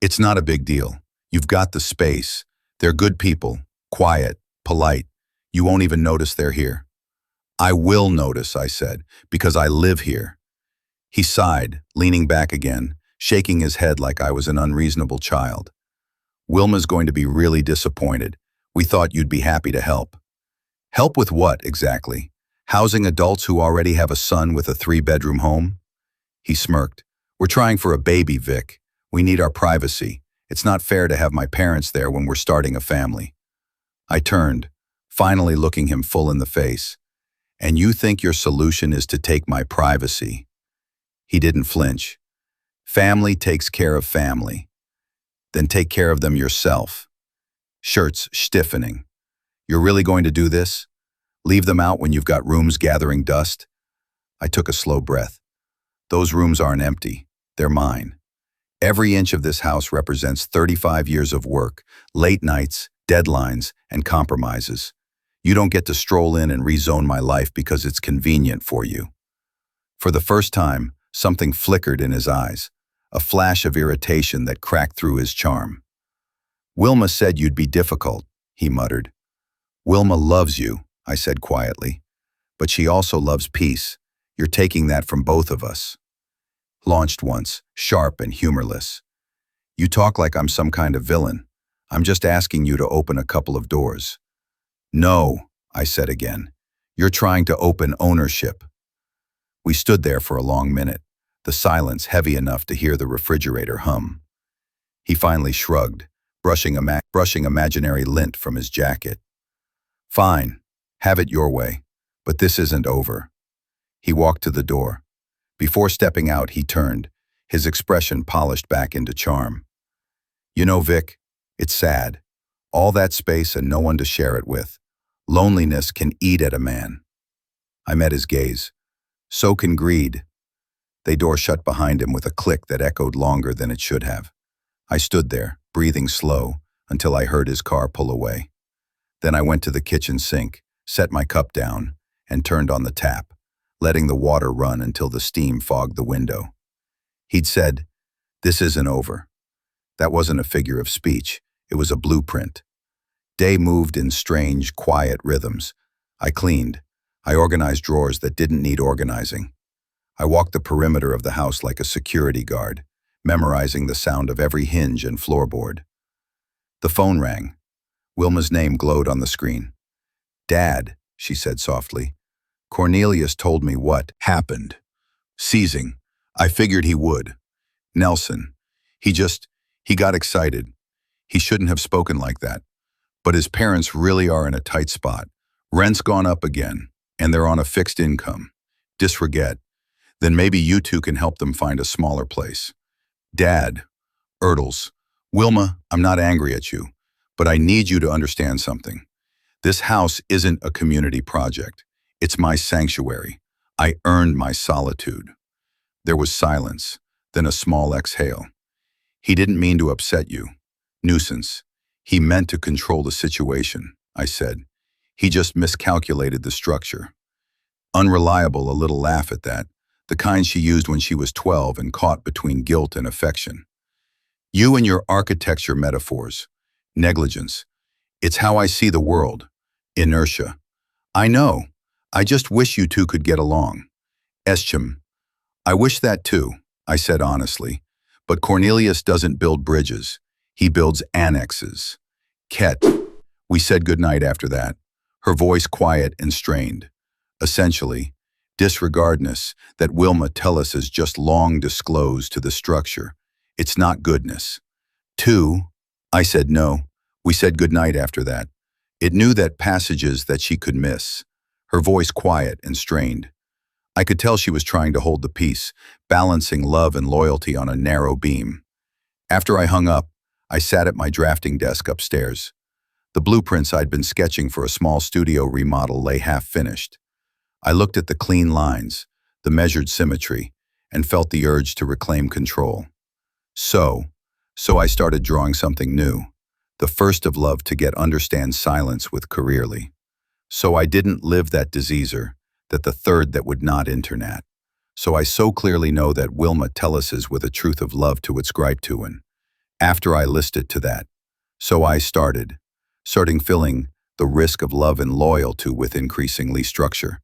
It's not a big deal. You've got the space. They're good people, quiet, polite. You won't even notice they're here. I will notice, I said, because I live here. He sighed, leaning back again, shaking his head like I was an unreasonable child. Wilma's going to be really disappointed. We thought you'd be happy to help. Help with what, exactly? Housing adults who already have a son with a 3-bedroom home? He smirked. We're trying for a baby, Vic. We need our privacy. It's not fair to have my parents there when we're starting a family. I turned, finally looking him full in the face. And you think your solution is to take my privacy? He didn't flinch. Family takes care of family. Then take care of them yourself. Shirts stiffening. You're really going to do this? Leave them out when you've got rooms gathering dust? I took a slow breath. Those rooms aren't empty. They're mine. Every inch of this house represents 35 years of work, late nights, deadlines, and compromises. You don't get to stroll in and rezone my life because it's convenient for you. For the first time, something flickered in his eyes, a flash of irritation that cracked through his charm. Wilma said you'd be difficult, he muttered. Wilma loves you, I said quietly. But she also loves peace. You're taking that from both of us. Launched once, sharp and humorless. You talk like I'm some kind of villain. I'm just asking you to open a couple of doors. No, I said again. You're trying to open ownership. We stood there for a long minute, the silence heavy enough to hear the refrigerator hum. He finally shrugged, brushing imaginary lint from his jacket. Fine, have it your way, but this isn't over. He walked to the door. Before stepping out, he turned, his expression polished back into charm. You know, Vic, it's sad. All that space and no one to share it with. Loneliness can eat at a man. I met his gaze. So can greed. The door shut behind him with a click that echoed longer than it should have. I stood there, breathing slow, until I heard his car pull away. Then I went to the kitchen sink, set my cup down, and turned on the tap, letting the water run until the steam fogged the window. He'd said, "This isn't over." That wasn't a figure of speech, it was a blueprint. Day moved in strange, quiet rhythms. I cleaned. I organized drawers that didn't need organizing. I walked the perimeter of the house like a security guard, memorizing the sound of every hinge and floorboard. The phone rang. Wilma's name glowed on the screen. Dad, she said softly. Cornelius told me what happened. Seizing. I figured he would. Nelson. He got excited. He shouldn't have spoken like that. But his parents really are in a tight spot. Rent's gone up again, and they're on a fixed income. Disregard. Then maybe you two can help them find a smaller place. Dad. Ertles. Wilma, I'm not angry at you, but I need you to understand something. This house isn't a community project. It's my sanctuary. I earned my solitude. There was silence, then a small exhale. He didn't mean to upset you. Nuisance. He meant to control the situation, I said. He just miscalculated the structure. Unreliable, a little laugh at that, the kind she used when she was 12 and caught between guilt and affection. You and your architecture metaphors. Negligence. It's how I see the world. Inertia. I know. I just wish you two could get along. Eschem. I wish that too, I said honestly. But Cornelius doesn't build bridges. He builds annexes. Ket. We said goodnight after that, her voice quiet and strained. Essentially, disregardness that Wilma tell us is just long disclosed to the structure. It's not goodness. 2, I said no. We said goodnight after that. It knew that passages that she could miss. Her voice quiet and strained. I could tell she was trying to hold the peace, balancing love and loyalty on a narrow beam. After I hung up, I sat at my drafting desk upstairs. The blueprints I'd been sketching for a small studio remodel lay half-finished. I looked at the clean lines, the measured symmetry, and felt the urge to reclaim control. So, so I started drawing something new, the first of love to get understand silence with careerly. So I didn't live that diseaser, that the third that would not internat. So I so clearly know that Wilma telluses with a truth of love to its gripe to and after I listed to that. So I starting filling the risk of love and loyal to with increasingly structure.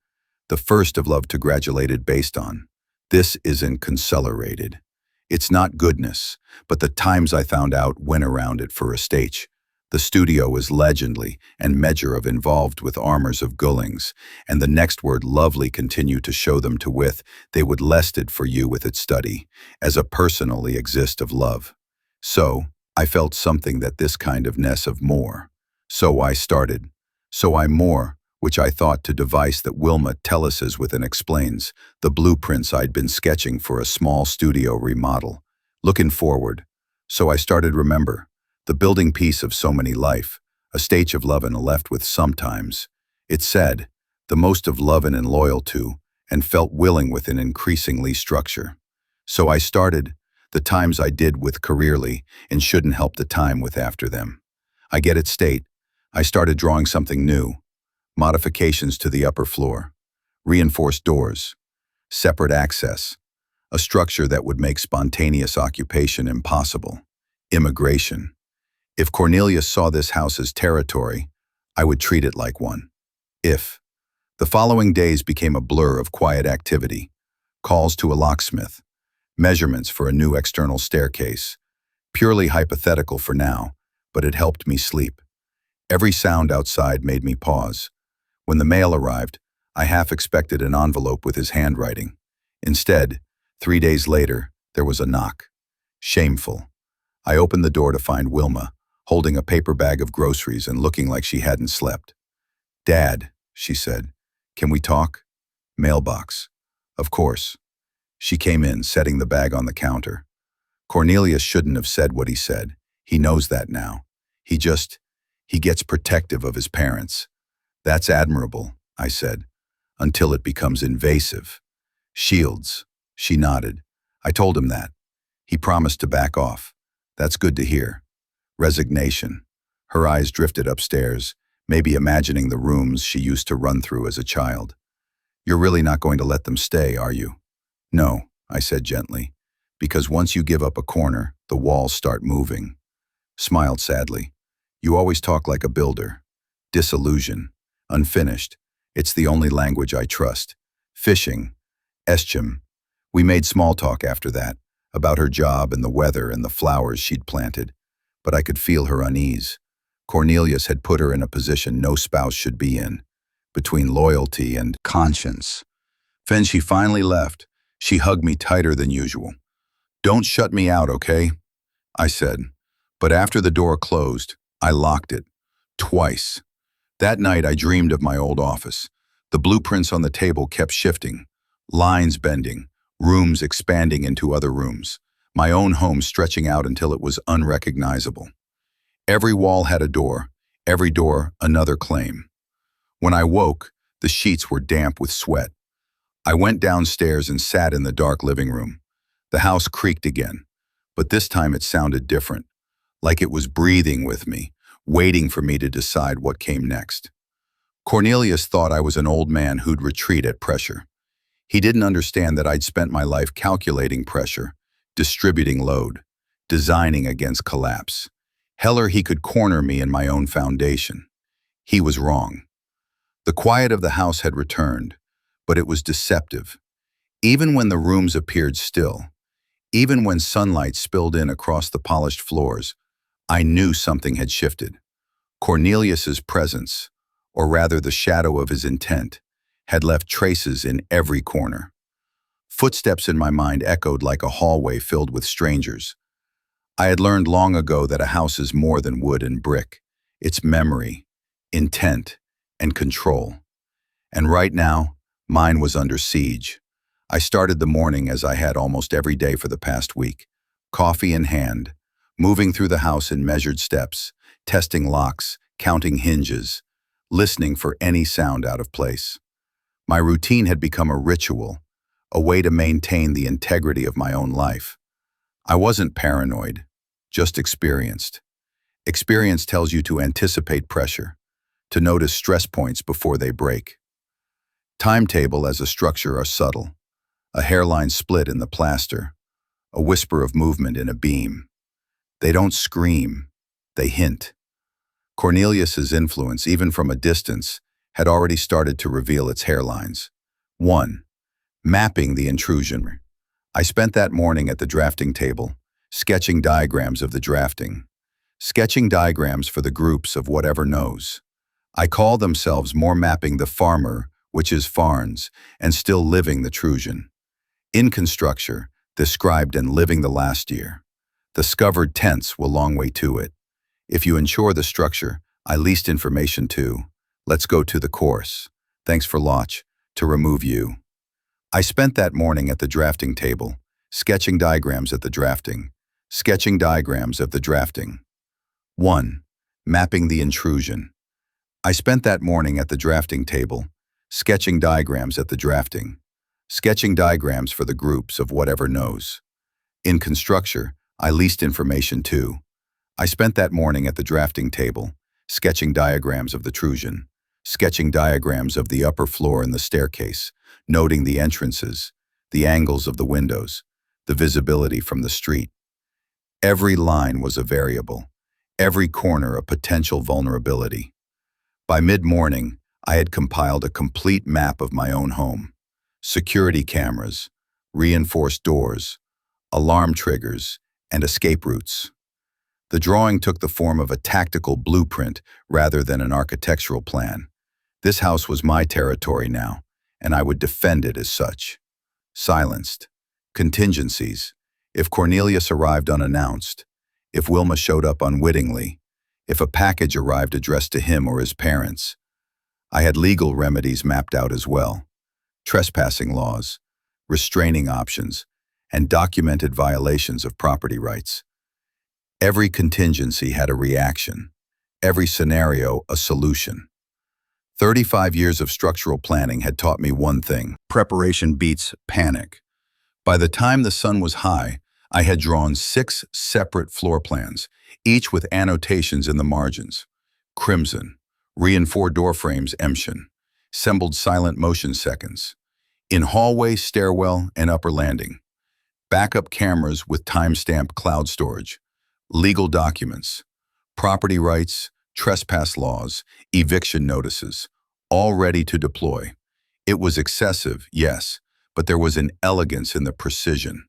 The first of love to gratulated based on. This isn't concelerated. It's not goodness, but the times I found out went around it for a stage. The studio is legendly and measure of involved with armors of gullings, and the next word lovely continue to show them to with, they would lested for you with its study, as a personally exist of love. So, I felt something that this kind of ness of more. So I started. So I more, which I thought to device that Wilma telluses with and explains, the blueprints I'd been sketching for a small studio remodel. Looking forward. So I started remember. The building piece of so many life, a stage of lovin' left with sometimes. It said, the most of lovin' and loyal to, and felt willing with an increasingly structure. So I started, the times I did with careerly, and shouldn't help the time with after them. I get it state. I started drawing something new. Modifications to the upper floor. Reinforced doors. Separate access. A structure that would make spontaneous occupation impossible. Immigration. If Cornelius saw this house as territory, I would treat it like one. If. The following days became a blur of quiet activity. Calls to a locksmith. Measurements for a new external staircase. Purely hypothetical for now, but it helped me sleep. Every sound outside made me pause. When the mail arrived, I half expected an envelope with his handwriting. Instead, 3 days later, there was a knock. Shameful. I opened the door to find Wilma, holding a paper bag of groceries and looking like she hadn't slept. "Dad," she said, "can we talk?" Mailbox. Of course. She came in, setting the bag on the counter. Cornelius shouldn't have said what he said. He knows that now. He gets protective of his parents. "That's admirable," I said, "until it becomes invasive." "Shields." She nodded. I told him that. He promised to back off. That's good to hear. Resignation. Her eyes drifted upstairs, maybe imagining the rooms she used to run through as a child. "You're really not going to let them stay, are you?" "No," I said gently, "because once you give up a corner, the walls start moving." Smiled sadly. "You always talk like a builder. Disillusion. Unfinished. It's the only language I trust. Fishing. Eschem." We made small talk after that, about her job and the weather and the flowers she'd planted, but I could feel her unease. Cornelius had put her in a position no spouse should be in, between loyalty and conscience. When she finally left, she hugged me tighter than usual. "Don't shut me out, okay?" I said. But after the door closed, I locked it. Twice. That night I dreamed of my old office. The blueprints on the table kept shifting, lines bending, rooms expanding into other rooms, my own home stretching out until it was unrecognizable. Every wall had a door, every door another claim. When I woke, the sheets were damp with sweat. I went downstairs and sat in the dark living room. The house creaked again, but this time it sounded different, like it was breathing with me, waiting for me to decide what came next. Cornelius thought I was an old man who'd retreat at pressure. He didn't understand that I'd spent my life calculating pressure, distributing load, designing against collapse. Heller he could corner me in my own foundation. He was wrong. The quiet of the house had returned, but it was deceptive. Even when the rooms appeared still, even when sunlight spilled in across the polished floors, I knew something had shifted. Cornelius's presence, or rather the shadow of his intent, had left traces in every corner. Footsteps in my mind echoed like a hallway filled with strangers. I had learned long ago that a house is more than wood and brick. It's memory, intent, and control. And right now, mine was under siege. I started the morning as I had almost every day for the past week, coffee in hand, moving through the house in measured steps, testing locks, counting hinges, listening for any sound out of place. My routine had become a ritual, a way to maintain the integrity of my own life. I wasn't paranoid, just experienced. Experience tells you to anticipate pressure, to notice stress points before they break. Timetable as a structure are subtle, a hairline split in the plaster, a whisper of movement in a beam. They don't scream, they hint. Cornelius's influence, even from a distance, had already started to reveal its hairlines. 1. Mapping the intrusion. I spent that morning at the drafting table, sketching diagrams of the drafting, sketching diagrams for the groups of whatever knows. I call themselves more mapping the farmer, which is Farns, and still living the Trusion. In constructure, described and living the last year. Discovered tense will long way to it. If you ensure the structure, I least information to. Let's go to the course. Thanks for Lodge, to remove you. I spent that morning at the drafting table, sketching diagrams at the drafting, sketching diagrams of the drafting. 1. Mapping the intrusion. I spent that morning at the drafting table, sketching diagrams at the drafting, sketching diagrams for the groups of whatever knows. In constructure, I least information to. I spent that morning at the drafting table, sketching diagrams of the Trusion, sketching diagrams of the upper floor and the staircase, noting the entrances, the angles of the windows, the visibility from the street. Every line was a variable, every corner a potential vulnerability. By mid-morning, I had compiled a complete map of my own home. Security cameras, reinforced doors, alarm triggers, and escape routes. The drawing took the form of a tactical blueprint rather than an architectural plan. This house was my territory now, and I would defend it as such. Silenced. Contingencies. If Cornelius arrived unannounced, if Wilma showed up unwittingly, if a package arrived addressed to him or his parents. I had legal remedies mapped out as well. Trespassing laws, restraining options, and documented violations of property rights. Every contingency had a reaction, every scenario a solution. 35 years of structural planning had taught me one thing: preparation beats panic. By the time the sun was high, I had drawn 6 separate floor plans, each with annotations in the margins. Crimson, reinforced door frames Emshin, assembled silent motion seconds. In hallway, stairwell, and upper landing. Backup cameras with time-stamped cloud storage. Legal documents, property rights, trespass laws, eviction notices, all ready to deploy. It was excessive, yes, but there was an elegance in the precision.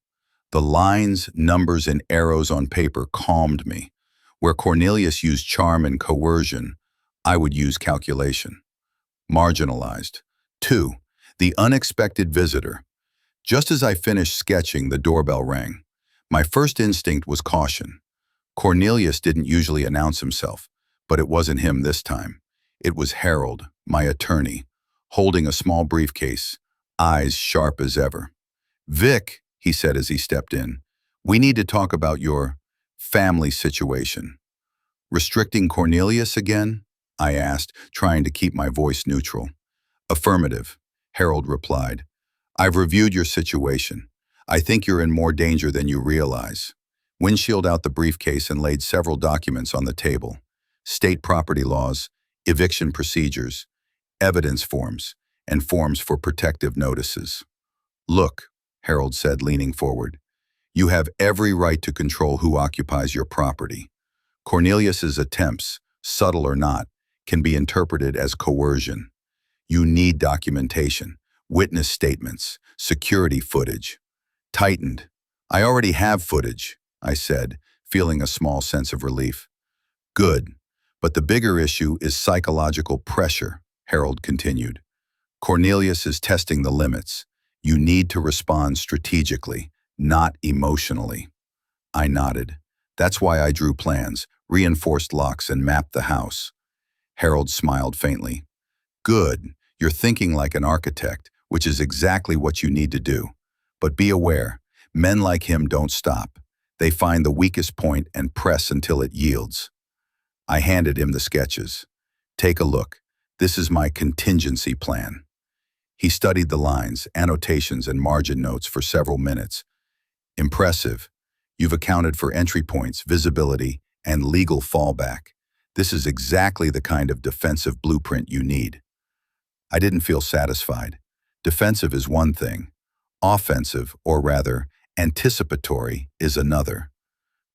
The lines, numbers, and arrows on paper calmed me. Where Cornelius used charm and coercion, I would use calculation. Marginalized. 2. The unexpected visitor. Just as I finished sketching, the doorbell rang. My first instinct was caution. Cornelius didn't usually announce himself, but it wasn't him this time. It was Harold, my attorney, holding a small briefcase, eyes sharp as ever. "Vic," he said as he stepped in, "we need to talk about your family situation." "Restricting Cornelius again?" I asked, trying to keep my voice neutral. "Affirmative," Harold replied. "I've reviewed your situation. I think you're in more danger than you realize." Windshield out the briefcase and laid several documents on the table. State property laws, eviction procedures, evidence forms, and forms for protective notices. "Look," Harold said, leaning forward, "you have every right to control who occupies your property. Cornelius's attempts, subtle or not, can be interpreted as coercion. You need documentation, witness statements, security footage." Tightened. "I already have footage," I said, feeling a small sense of relief. "Good, but the bigger issue is psychological pressure," Harold continued. "Cornelius is testing the limits. You need to respond strategically, not emotionally." I nodded. That's why I drew plans, reinforced locks, and mapped the house. Harold smiled faintly. Good. You're thinking like an architect, which is exactly what you need to do. But be aware, men like him don't stop. They find the weakest point and press until it yields. I handed him the sketches. Take a look. This is my contingency plan. He studied the lines, annotations, and margin notes for several minutes. Impressive. You've accounted for entry points, visibility, and legal fallback. This is exactly the kind of defensive blueprint you need. I didn't feel satisfied. Defensive is one thing. Offensive, or rather, anticipatory, is another.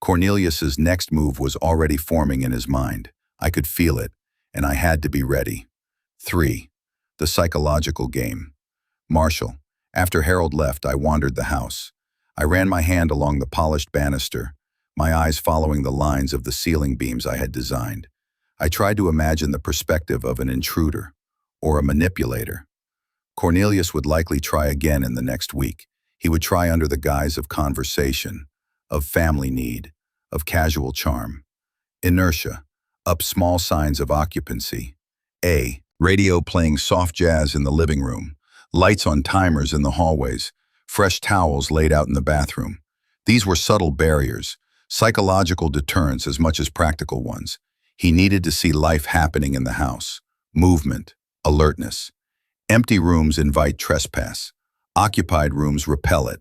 Cornelius's next move was already forming in his mind. I could feel it, and I had to be ready. 3. The psychological game. Marshall. After Harold left, I wandered the house. I ran my hand along the polished banister, my eyes following the lines of the ceiling beams I had designed. I tried to imagine the perspective of an intruder, or a manipulator. Cornelius would likely try again in the next week. He would try under the guise of conversation, of family need, of casual charm. Inertia, up small signs of occupancy. A. Radio playing soft jazz in the living room, lights on timers in the hallways, fresh towels laid out in the bathroom. These were subtle barriers, psychological deterrents as much as practical ones. He needed to see life happening in the house, movement, alertness. Empty rooms invite trespass. Occupied rooms repel it.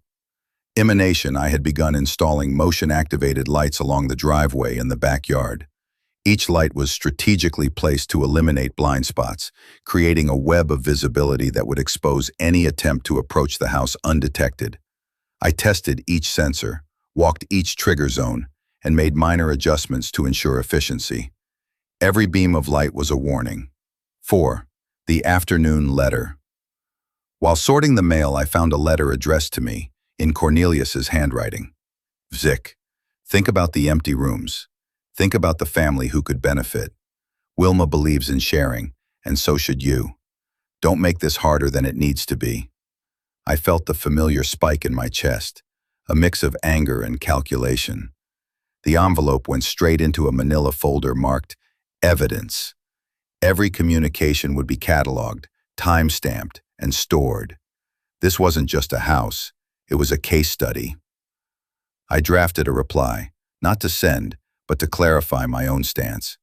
Emanation, I had begun installing motion-activated lights along the driveway in the backyard. Each light was strategically placed to eliminate blind spots, creating a web of visibility that would expose any attempt to approach the house undetected. I tested each sensor, walked each trigger zone, and made minor adjustments to ensure efficiency. Every beam of light was a warning. 4. The afternoon letter. While sorting the mail, I found a letter addressed to me, in Cornelius's handwriting. Vzik, think about the empty rooms. Think about the family who could benefit. Wilma believes in sharing, and so should you. Don't make this harder than it needs to be. I felt the familiar spike in my chest, a mix of anger and calculation. The envelope went straight into a manila folder marked Evidence. Every communication would be cataloged, time-stamped, and stored. This wasn't just a house, it was a case study. I drafted a reply, not to send, but to clarify my own stance.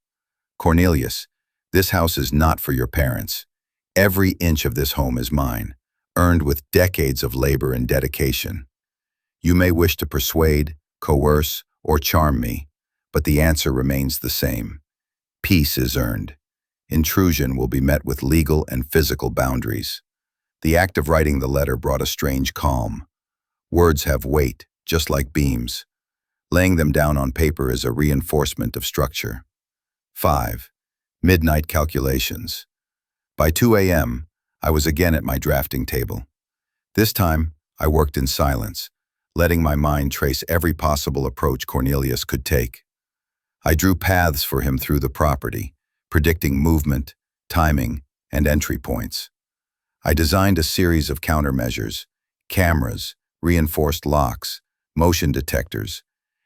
Cornelius, this house is not for your parents. Every inch of this home is mine, earned with decades of labor and dedication. You may wish to persuade, coerce, or charm me, but the answer remains the same. Peace is earned. Intrusion will be met with legal and physical boundaries. The act of writing the letter brought a strange calm. Words have weight, just like beams. Laying them down on paper is a reinforcement of structure. 5. Midnight calculations. By 2 a.m., I was again at my drafting table. This time, I worked in silence, letting my mind trace every possible approach Cornelius could take. I drew paths for him through the property, predicting movement, timing, and entry points. I designed a series of countermeasures, cameras, reinforced locks, motion detectors,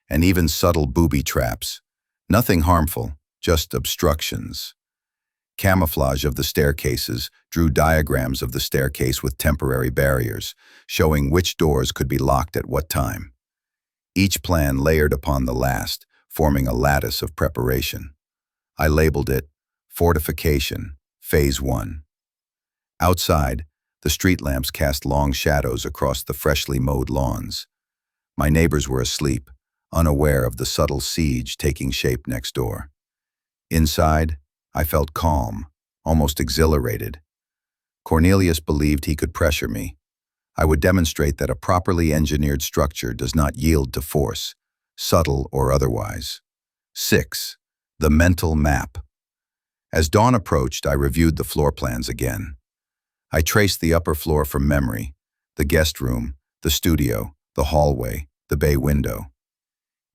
and even subtle booby traps. Nothing harmful, just obstructions. Camouflage of the staircases drew diagrams of the staircase with temporary barriers, showing which doors could be locked at what time. Each plan layered upon the last, forming a lattice of preparation. I labeled it Fortification, Phase 1. Outside, the street lamps cast long shadows across the freshly mowed lawns. My neighbors were asleep, unaware of the subtle siege taking shape next door. Inside, I felt calm, almost exhilarated. Cornelius believed he could pressure me. I would demonstrate that a properly engineered structure does not yield to force, subtle or otherwise. 6. The mental map. As dawn approached, I reviewed the floor plans again. I traced the upper floor from memory, the guest room, the studio, the hallway, the bay window.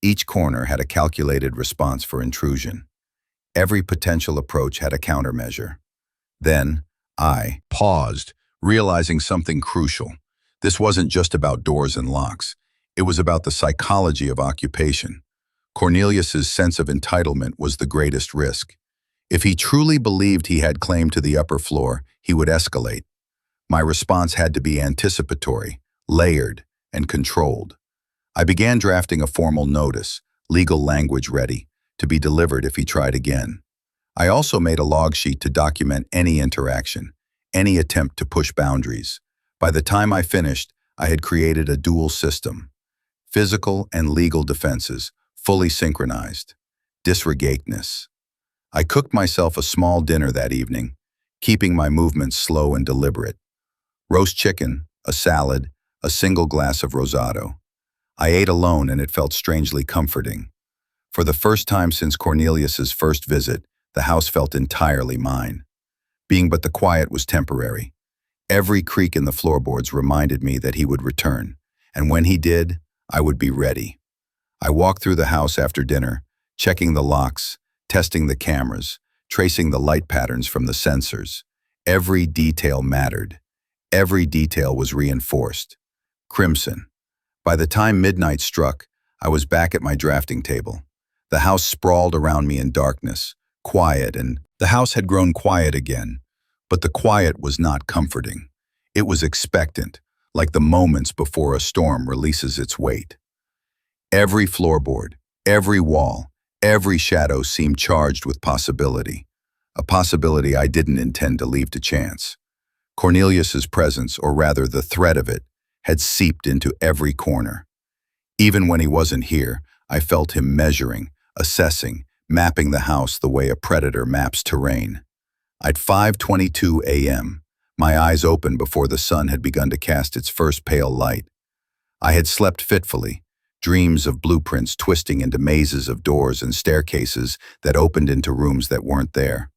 Each corner had a calculated response for intrusion. Every potential approach had a countermeasure. Then, I paused, realizing something crucial. This wasn't just about doors and locks. It was about the psychology of occupation. Cornelius's sense of entitlement was the greatest risk. If he truly believed he had claim to the upper floor, he would escalate. My response had to be anticipatory, layered, and controlled. I began drafting a formal notice, legal language ready, to be delivered if he tried again. I also made a log sheet to document any interaction, any attempt to push boundaries. By the time I finished, I had created a dual system: physical and legal defenses, fully synchronized. Disregateness. I cooked myself a small dinner that evening, keeping my movements slow and deliberate. Roast chicken, a salad, a single glass of rosado. I ate alone and it felt strangely comforting. For the first time since Cornelius's first visit, the house felt entirely mine. Being but the quiet was temporary. Every creak in the floorboards reminded me that he would return, and when he did, I would be ready. I walked through the house after dinner, checking the locks, testing the cameras, tracing the light patterns from the sensors. Every detail mattered. Every detail was reinforced. Crimson. By the time midnight struck, I was back at my drafting table. The house sprawled around me in darkness, quiet, and the house had grown quiet again. But the quiet was not comforting. It was expectant, like the moments before a storm releases its weight. Every floorboard, every wall, every shadow seemed charged with possibility. A possibility I didn't intend to leave to chance. Cornelius's presence, or rather the threat of it, had seeped into every corner. Even when he wasn't here, I felt him measuring, assessing, mapping the house the way a predator maps terrain. At 5:22 a.m., my eyes opened before the sun had begun to cast its first pale light. I had slept fitfully, dreams of blueprints twisting into mazes of doors and staircases that opened into rooms that weren't there.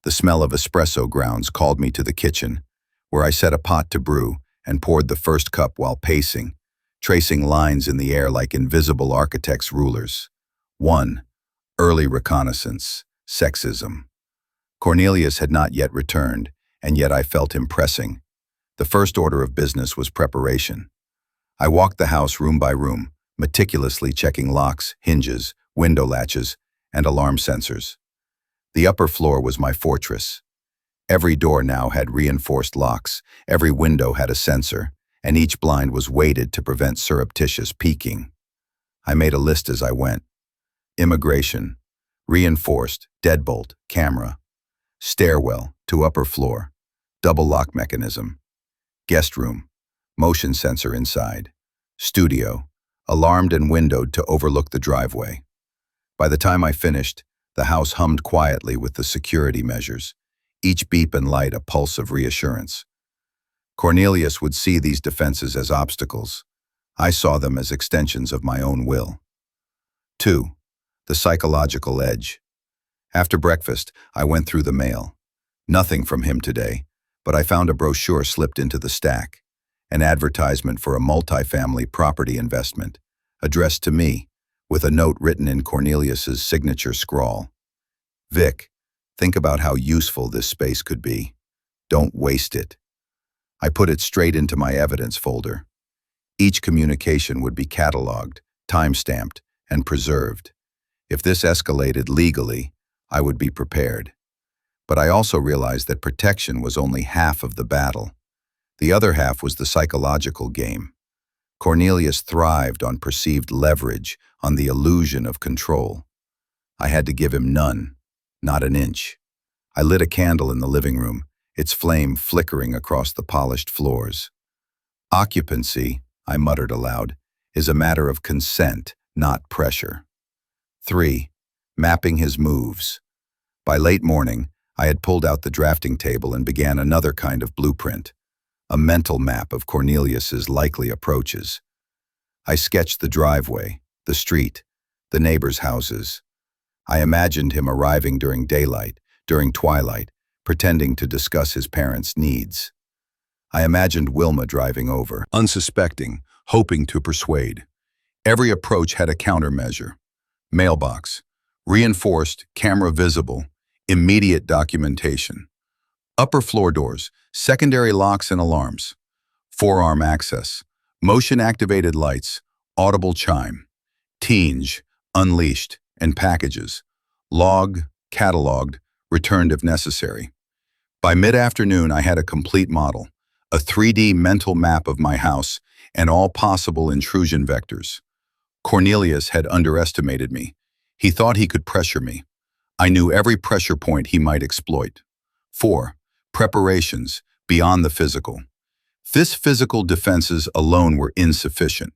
The smell of espresso grounds called me to the kitchen, where I set a pot to brew and poured the first cup while pacing, tracing lines in the air like invisible architects' rulers. 1. Early reconnaissance. Sexism. Cornelius had not yet returned, and yet I felt him pressing. The first order of business was preparation. I walked the house room by room, meticulously checking locks, hinges, window latches, and alarm sensors. The upper floor was my fortress. Every door now had reinforced locks, every window had a sensor, and each blind was weighted to prevent surreptitious peeking. I made a list as I went. Immigration, reinforced, deadbolt, camera. Stairwell, to upper floor, double lock mechanism. Guest room, motion sensor inside. Studio, alarmed and windowed to overlook the driveway. By the time I finished, the house hummed quietly with the security measures, each beep and light a pulse of reassurance. Cornelius would see these defenses as obstacles. I saw them as extensions of my own will. 2. The psychological edge. After breakfast, I went through the mail. Nothing from him today, but I found a brochure slipped into the stack, an advertisement for a multifamily property investment, addressed to me, with a note written in Cornelius's signature scrawl. Vic, think about how useful this space could be. Don't waste it. I put it straight into my evidence folder. Each communication would be cataloged, time-stamped, and preserved. If this escalated legally, I would be prepared. But I also realized that protection was only half of the battle. The other half was the psychological game. Cornelius thrived on perceived leverage, on the illusion of control. I had to give him none, not an inch. I lit a candle in the living room, its flame flickering across the polished floors. Occupancy, I muttered aloud, is a matter of consent, not pressure. 3. Mapping his moves. By late morning, I had pulled out the drafting table and began another kind of blueprint, a mental map of Cornelius's likely approaches. I sketched the driveway, the street, the neighbors' houses. I imagined him arriving during daylight, during twilight, pretending to discuss his parents' needs. I imagined Wilma driving over, unsuspecting, hoping to persuade. Every approach had a countermeasure. Mailbox, reinforced, camera visible, immediate documentation. Upper floor doors, secondary locks and alarms. Forearm access, motion-activated lights, audible chime. Tinge, unleashed, and packages. Logged, cataloged, returned if necessary. By mid-afternoon, I had a complete model, a 3D mental map of my house and all possible intrusion vectors. Cornelius had underestimated me. He thought he could pressure me. I knew every pressure point he might exploit. 4. Preparations, beyond the physical. This physical defenses alone were insufficient.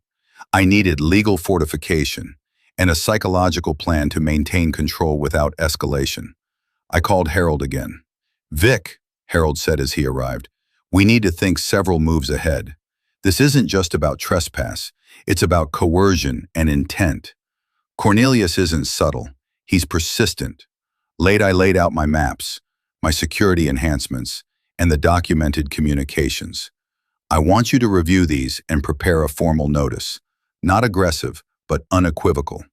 I needed legal fortification and a psychological plan to maintain control without escalation. I called Harold again. "Vic," Harold said as he arrived, "we need to think several moves ahead. This isn't just about trespass, it's about coercion and intent. Cornelius isn't subtle, he's persistent. I laid out my maps, my security enhancements, and the documented communications. I want you to review these and prepare a formal notice. Not aggressive, but unequivocal.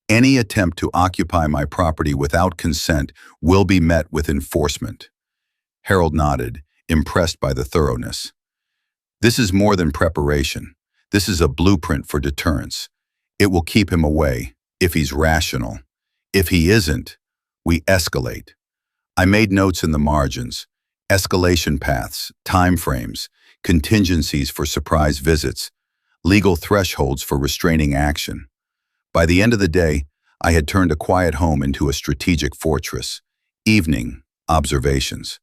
Any attempt to occupy my property without consent will be met with enforcement." Harold nodded, impressed by the thoroughness. "This is more than preparation. This is a blueprint for deterrence. It will keep him away, if he's rational. If he isn't, we escalate." I made notes in the margins: escalation paths, timeframes, contingencies for surprise visits, legal thresholds for restraining action. By the end of the day, I had turned a quiet home into a strategic fortress. Evening, observations.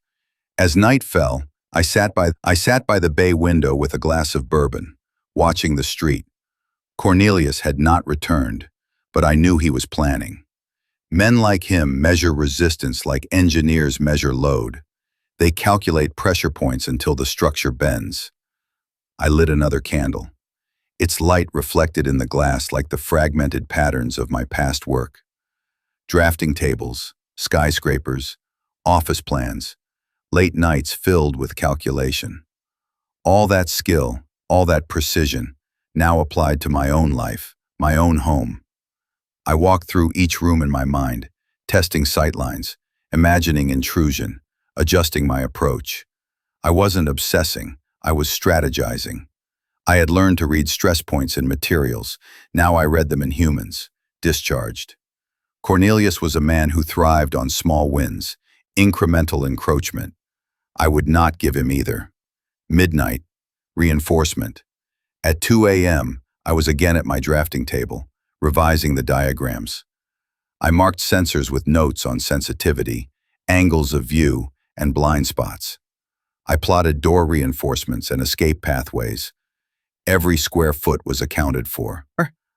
As night fell, I sat by the bay window with a glass of bourbon, watching the street. Cornelius had not returned, but I knew he was planning. Men like him measure resistance like engineers measure load. They calculate pressure points until the structure bends. I lit another candle. Its light reflected in the glass like the fragmented patterns of my past work. Drafting tables, skyscrapers, office plans, late nights filled with calculation. All that skill, all that precision, now applied to my own life, my own home. I walked through each room in my mind, testing sightlines, imagining intrusion, adjusting my approach. I wasn't obsessing, I was strategizing. I had learned to read stress points in materials. Now I read them in humans, discharged. Cornelius was a man who thrived on small wins, incremental encroachment. I would not give him either. Midnight, reinforcement. At 2 a.m., I was again at my drafting table, revising the diagrams. I marked sensors with notes on sensitivity, angles of view, and blind spots. I plotted door reinforcements and escape pathways. Every square foot was accounted for.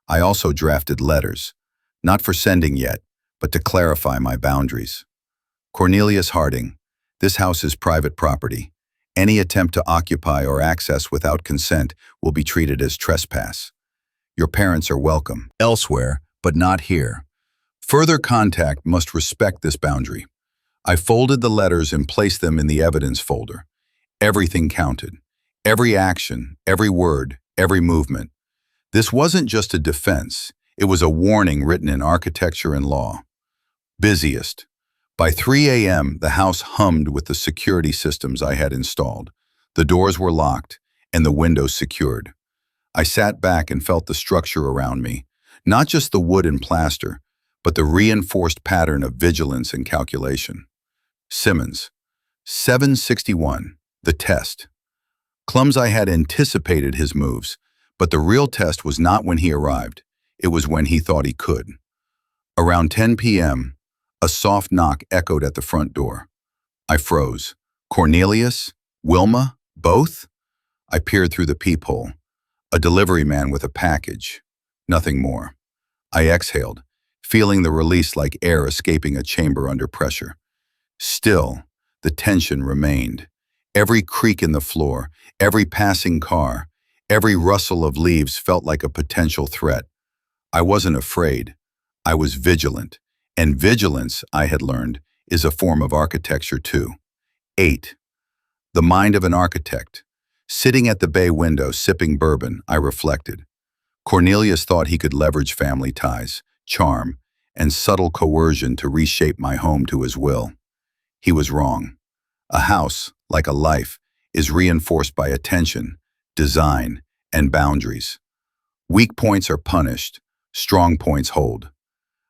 I also drafted letters, not for sending yet, but to clarify my boundaries. Cornelius Harding, this house is private property. Any attempt to occupy or access without consent will be treated as trespass. Your parents are welcome elsewhere, but not here. Further contact must respect this boundary. I folded the letters and placed them in the evidence folder. Everything counted. Every action, every word, every movement. This wasn't just a defense. It was a warning written in architecture and law. Busiest. By 3 a.m., the house hummed with the security systems I had installed. The doors were locked and the windows secured. I sat back and felt the structure around me, not just the wood and plaster, but the reinforced pattern of vigilance and calculation. Simmons, 761, the test. Clumsy had anticipated his moves, but the real test was not when he arrived. It was when he thought he could. Around 10 p.m., a soft knock echoed at the front door. I froze. Cornelius? Wilma? Both? I peered through the peephole. A delivery man with a package. Nothing more. I exhaled, feeling the release like air escaping a chamber under pressure. Still, the tension remained. Every creak in the floor, every passing car, every rustle of leaves felt like a potential threat. I wasn't afraid. I was vigilant. And vigilance, I had learned, is a form of architecture too. 8. The mind of an architect. Sitting at the bay window, sipping bourbon, I reflected. Cornelius thought he could leverage family ties, charm, and subtle coercion to reshape my home to his will. He was wrong. A house, like a life, is reinforced by attention, design, and boundaries. Weak points are punished, strong points hold.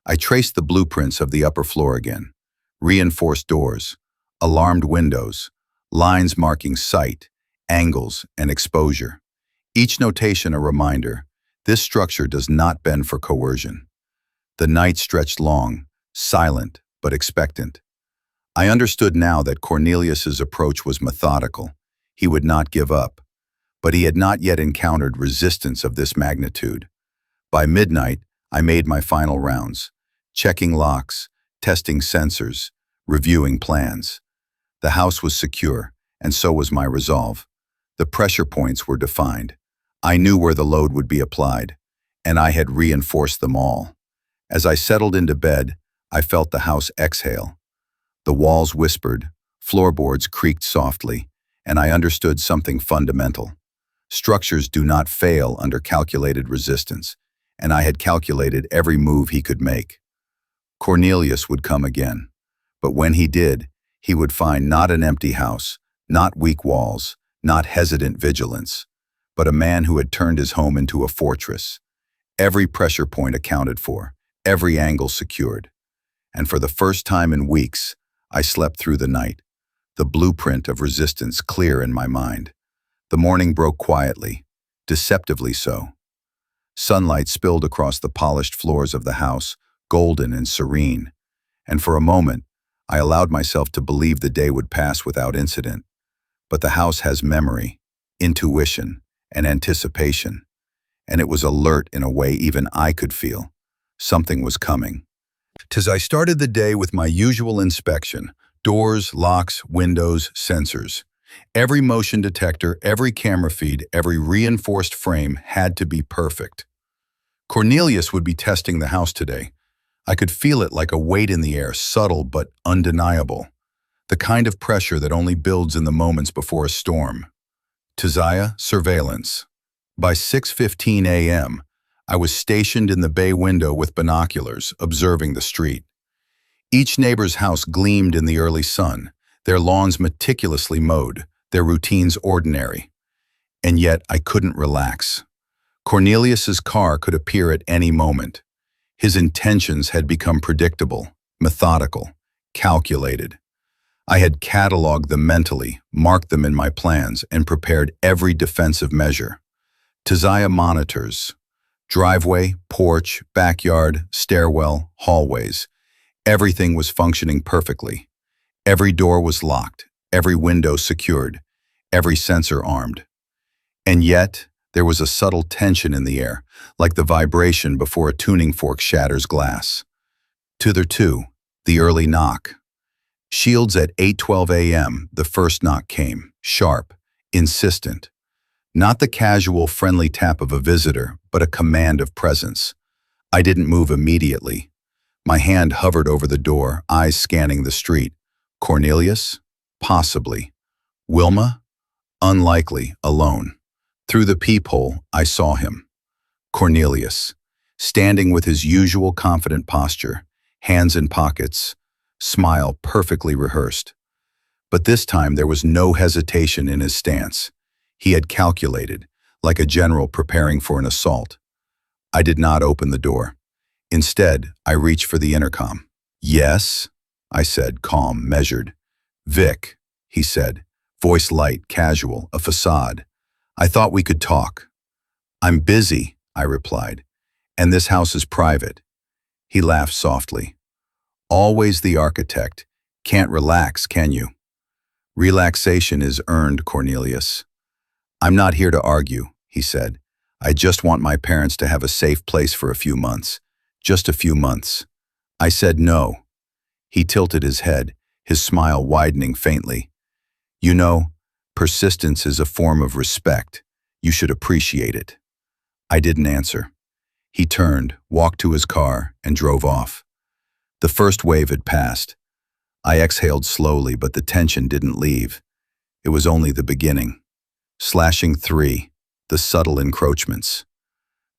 I traced the blueprints of the upper floor again. Reinforced doors, alarmed windows, lines marking site, angles, and exposure. Each notation a reminder, this structure does not bend for coercion. The night stretched long, silent but expectant. I understood now that Cornelius's approach was methodical. He would not give up, but he had not yet encountered resistance of this magnitude. By midnight, I made my final rounds, checking locks, testing sensors, reviewing plans. The house was secure, and so was my resolve. The pressure points were defined. I knew where the load would be applied, and I had reinforced them all. As I settled into bed, I felt the house exhale. The walls whispered, floorboards creaked softly, and I understood something fundamental. Structures do not fail under calculated resistance, and I had calculated every move he could make. Cornelius would come again, but when he did, he would find not an empty house, not weak walls, not hesitant vigilance, but a man who had turned his home into a fortress. Every pressure point accounted for, every angle secured. And for the first time in weeks, I slept through the night, the blueprint of resistance clear in my mind. The morning broke quietly, deceptively so. Sunlight spilled across the polished floors of the house, golden and serene. And for a moment, I allowed myself to believe the day would pass without incident. But the house has memory, intuition, and anticipation. And it was alert in a way even I could feel. Something was coming. 'Tis I started the day with my usual inspection, doors, locks, windows, sensors. Every motion detector, every camera feed, every reinforced frame had to be perfect. Cornelius would be testing the house today. I could feel it like a weight in the air, subtle but undeniable. The kind of pressure that only builds in the moments before a storm. Tizaya, surveillance. By 6:15 a.m., I was stationed in the bay window with binoculars, observing the street. Each neighbor's house gleamed in the early sun, their lawns meticulously mowed, their routines ordinary. And yet I couldn't relax. Cornelius's car could appear at any moment. His intentions had become predictable, methodical, calculated. I had cataloged them mentally, marked them in my plans, and prepared every defensive measure. Tizaya monitors. Driveway, porch, backyard, stairwell, hallways. Everything was functioning perfectly. Every door was locked, every window secured, every sensor armed. And yet, there was a subtle tension in the air, like the vibration before a tuning fork shatters glass. Thitherto, the early knock. Shields at 8:12 a.m., the first knock came, sharp, insistent. Not the casual, friendly tap of a visitor, but a command of presence. I didn't move immediately. My hand hovered over the door, eyes scanning the street. Cornelius? Possibly. Wilma? Unlikely, alone. Through the peephole, I saw him. Cornelius, standing with his usual confident posture, hands in pockets, smile perfectly rehearsed. But this time there was no hesitation in his stance. He had calculated, like a general preparing for an assault. I did not open the door. Instead, I reached for the intercom. "Yes," I said, calm, measured. "Vic," he said, voice light, casual, a facade. "I thought we could talk." "I'm busy," I replied, "and this house is private." He laughed softly. "Always the architect. Can't relax, can you?" "Relaxation is earned, Cornelius." "I'm not here to argue," he said. "I just want my parents to have a safe place for a few months. Just a few months." I said no. He tilted his head, his smile widening faintly. "You know, persistence is a form of respect. You should appreciate it." I didn't answer. He turned, walked to his car, and drove off. The first wave had passed. I exhaled slowly, but the tension didn't leave. It was only the beginning. Slashing 3, the subtle encroachments.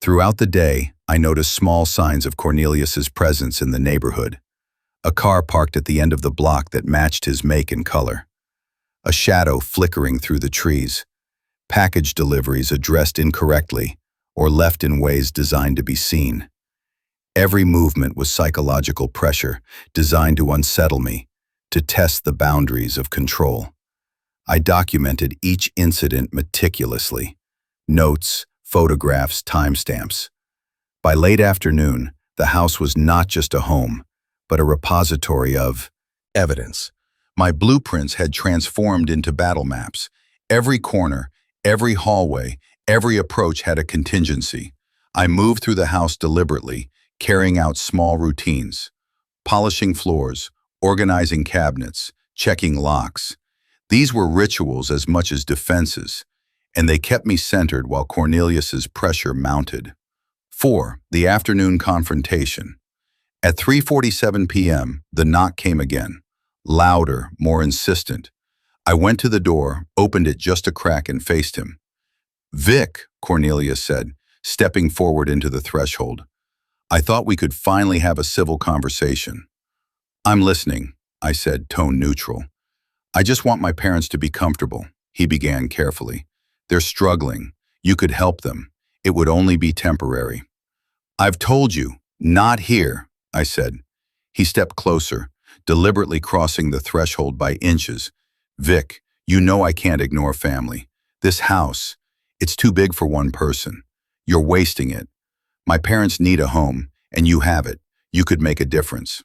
Throughout the day, I noticed small signs of Cornelius's presence in the neighborhood. A car parked at the end of the block that matched his make and color. A shadow flickering through the trees. Package deliveries addressed incorrectly or left in ways designed to be seen. Every movement was psychological pressure designed to unsettle me, to test the boundaries of control. I documented each incident meticulously. Notes, photographs, timestamps. By late afternoon, the house was not just a home, but a repository of evidence. My blueprints had transformed into battle maps. Every corner, every hallway, every approach had a contingency. I moved through the house deliberately, carrying out small routines, polishing floors, organizing cabinets, checking locks. These were rituals as much as defenses, and they kept me centered while Cornelius's pressure mounted. 4. The afternoon confrontation. At 3:47 p.m., the knock came again, louder, more insistent. I went to the door, opened it just a crack, and faced him. "Vic," Cornelius said, stepping forward into the threshold. "I thought we could finally have a civil conversation." "I'm listening," I said, tone neutral. "I just want my parents to be comfortable," he began carefully. "They're struggling. You could help them. It would only be temporary." "I've told you, not here," I said. He stepped closer, deliberately crossing the threshold by inches. "Vic, you know I can't ignore family. This house, it's too big for one person. You're wasting it. My parents need a home, and you have it. You could make a difference."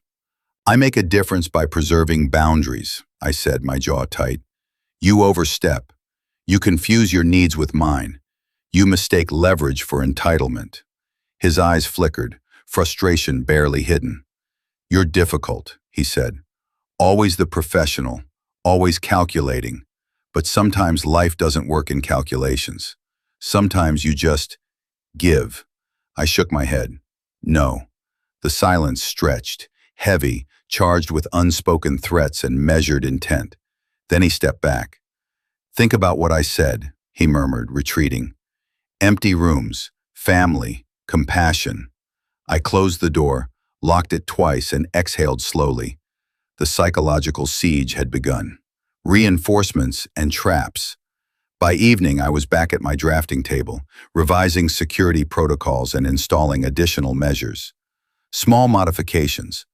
"I make a difference by preserving boundaries," I said, my jaw tight. "You overstep. You confuse your needs with mine. You mistake leverage for entitlement." His eyes flickered, frustration barely hidden. "You're difficult," he said. "Always the professional, always calculating. But sometimes life doesn't work in calculations. Sometimes you just give." I shook my head. "No." The silence stretched, heavy, charged with unspoken threats and measured intent. Then he stepped back. "Think about what I said," he murmured, retreating. "Empty rooms, family, compassion." I closed the door, locked it twice, and exhaled slowly. The psychological siege had begun. Reinforcements and traps. By evening, I was back at my drafting table, revising security protocols and installing additional measures. Small modifications,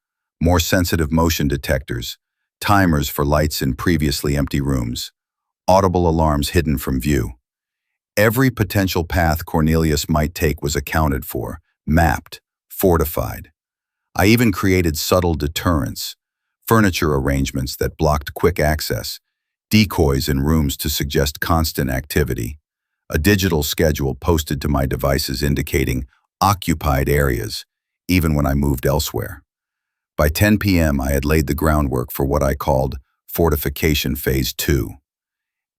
more sensitive motion detectors, timers for lights in previously empty rooms, audible alarms hidden from view. Every potential path Cornelius might take was accounted for, mapped, fortified. I even created subtle deterrents, furniture arrangements that blocked quick access, decoys in rooms to suggest constant activity, a digital schedule posted to my devices indicating occupied areas, even when I moved elsewhere. By 10 p.m., I had laid the groundwork for what I called Fortification Phase 2.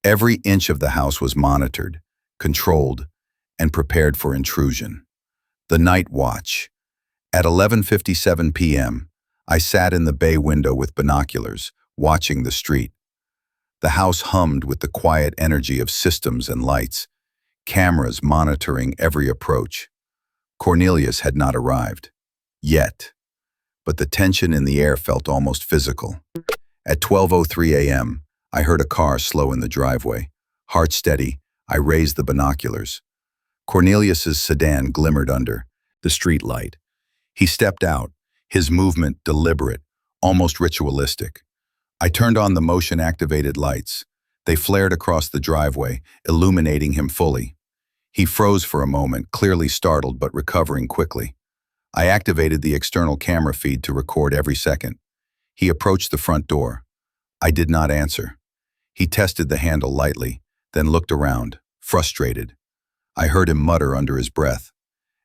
Every inch of the house was monitored, controlled, and prepared for intrusion. The night watch. At 11:57 p.m., I sat in the bay window with binoculars, watching the street. The house hummed with the quiet energy of systems and lights, cameras monitoring every approach. Cornelius had not arrived. Yet. But the tension in the air felt almost physical. At 12:03 a.m., I heard a car slow in the driveway. Heart steady, I raised the binoculars. Cornelius's sedan glimmered under the street light. He stepped out, his movement deliberate, almost ritualistic. I turned on the motion-activated lights. They flared across the driveway, illuminating him fully. He froze for a moment, clearly startled but recovering quickly. I activated the external camera feed to record every second. He approached the front door. I did not answer. He tested the handle lightly, then looked around, frustrated. I heard him mutter under his breath.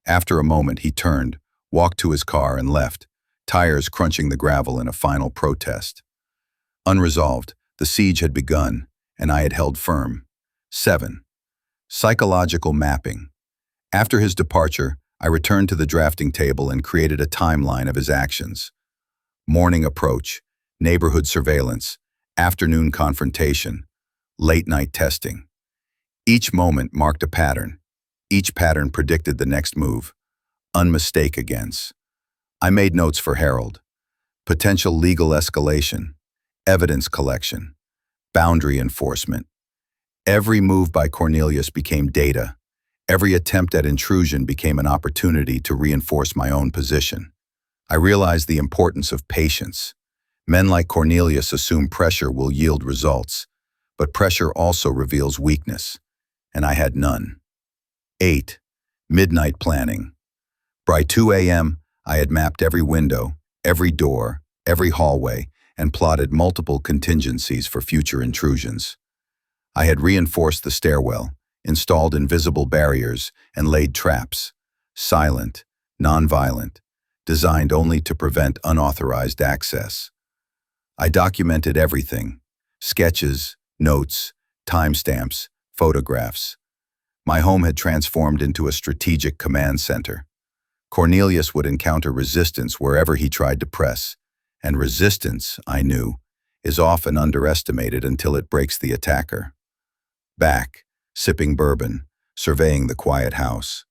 After a moment, he turned, walked to his car, and left, tires crunching the gravel in a final protest. Unresolved, the siege had begun, and I had held firm. 7. Psychological mapping. After his departure, I returned to the drafting table and created a timeline of his actions. Morning approach, neighborhood surveillance, afternoon confrontation, late-night testing. Each moment marked a pattern. Each pattern predicted the next move. Unmistake against. I made notes for Harold. Potential legal escalation, evidence collection, boundary enforcement. Every move by Cornelius became data. Every attempt at intrusion became an opportunity to reinforce my own position. I realized the importance of patience. Men like Cornelius assume pressure will yield results, but pressure also reveals weakness, and I had none. 8. Midnight planning. By 2 a.m., I had mapped every window, every door, every hallway, and plotted multiple contingencies for future intrusions. I had reinforced the stairwell, installed invisible barriers, and laid traps, silent, non-violent, designed only to prevent unauthorized access. I documented everything: sketches, notes, timestamps, photographs. My home had transformed into a strategic command center. Cornelius would encounter resistance wherever he tried to press, and resistance, I knew, is often underestimated until it breaks the attacker. Back, sipping bourbon, surveying the quiet house.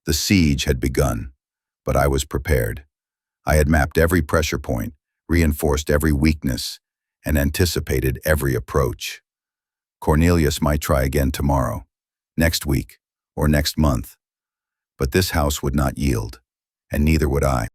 The siege had begun, but I was prepared. I had mapped every pressure point, reinforced every weakness, and anticipated every approach. Cornelius might try again tomorrow, next week, or next month, but this house would not yield, and neither would I.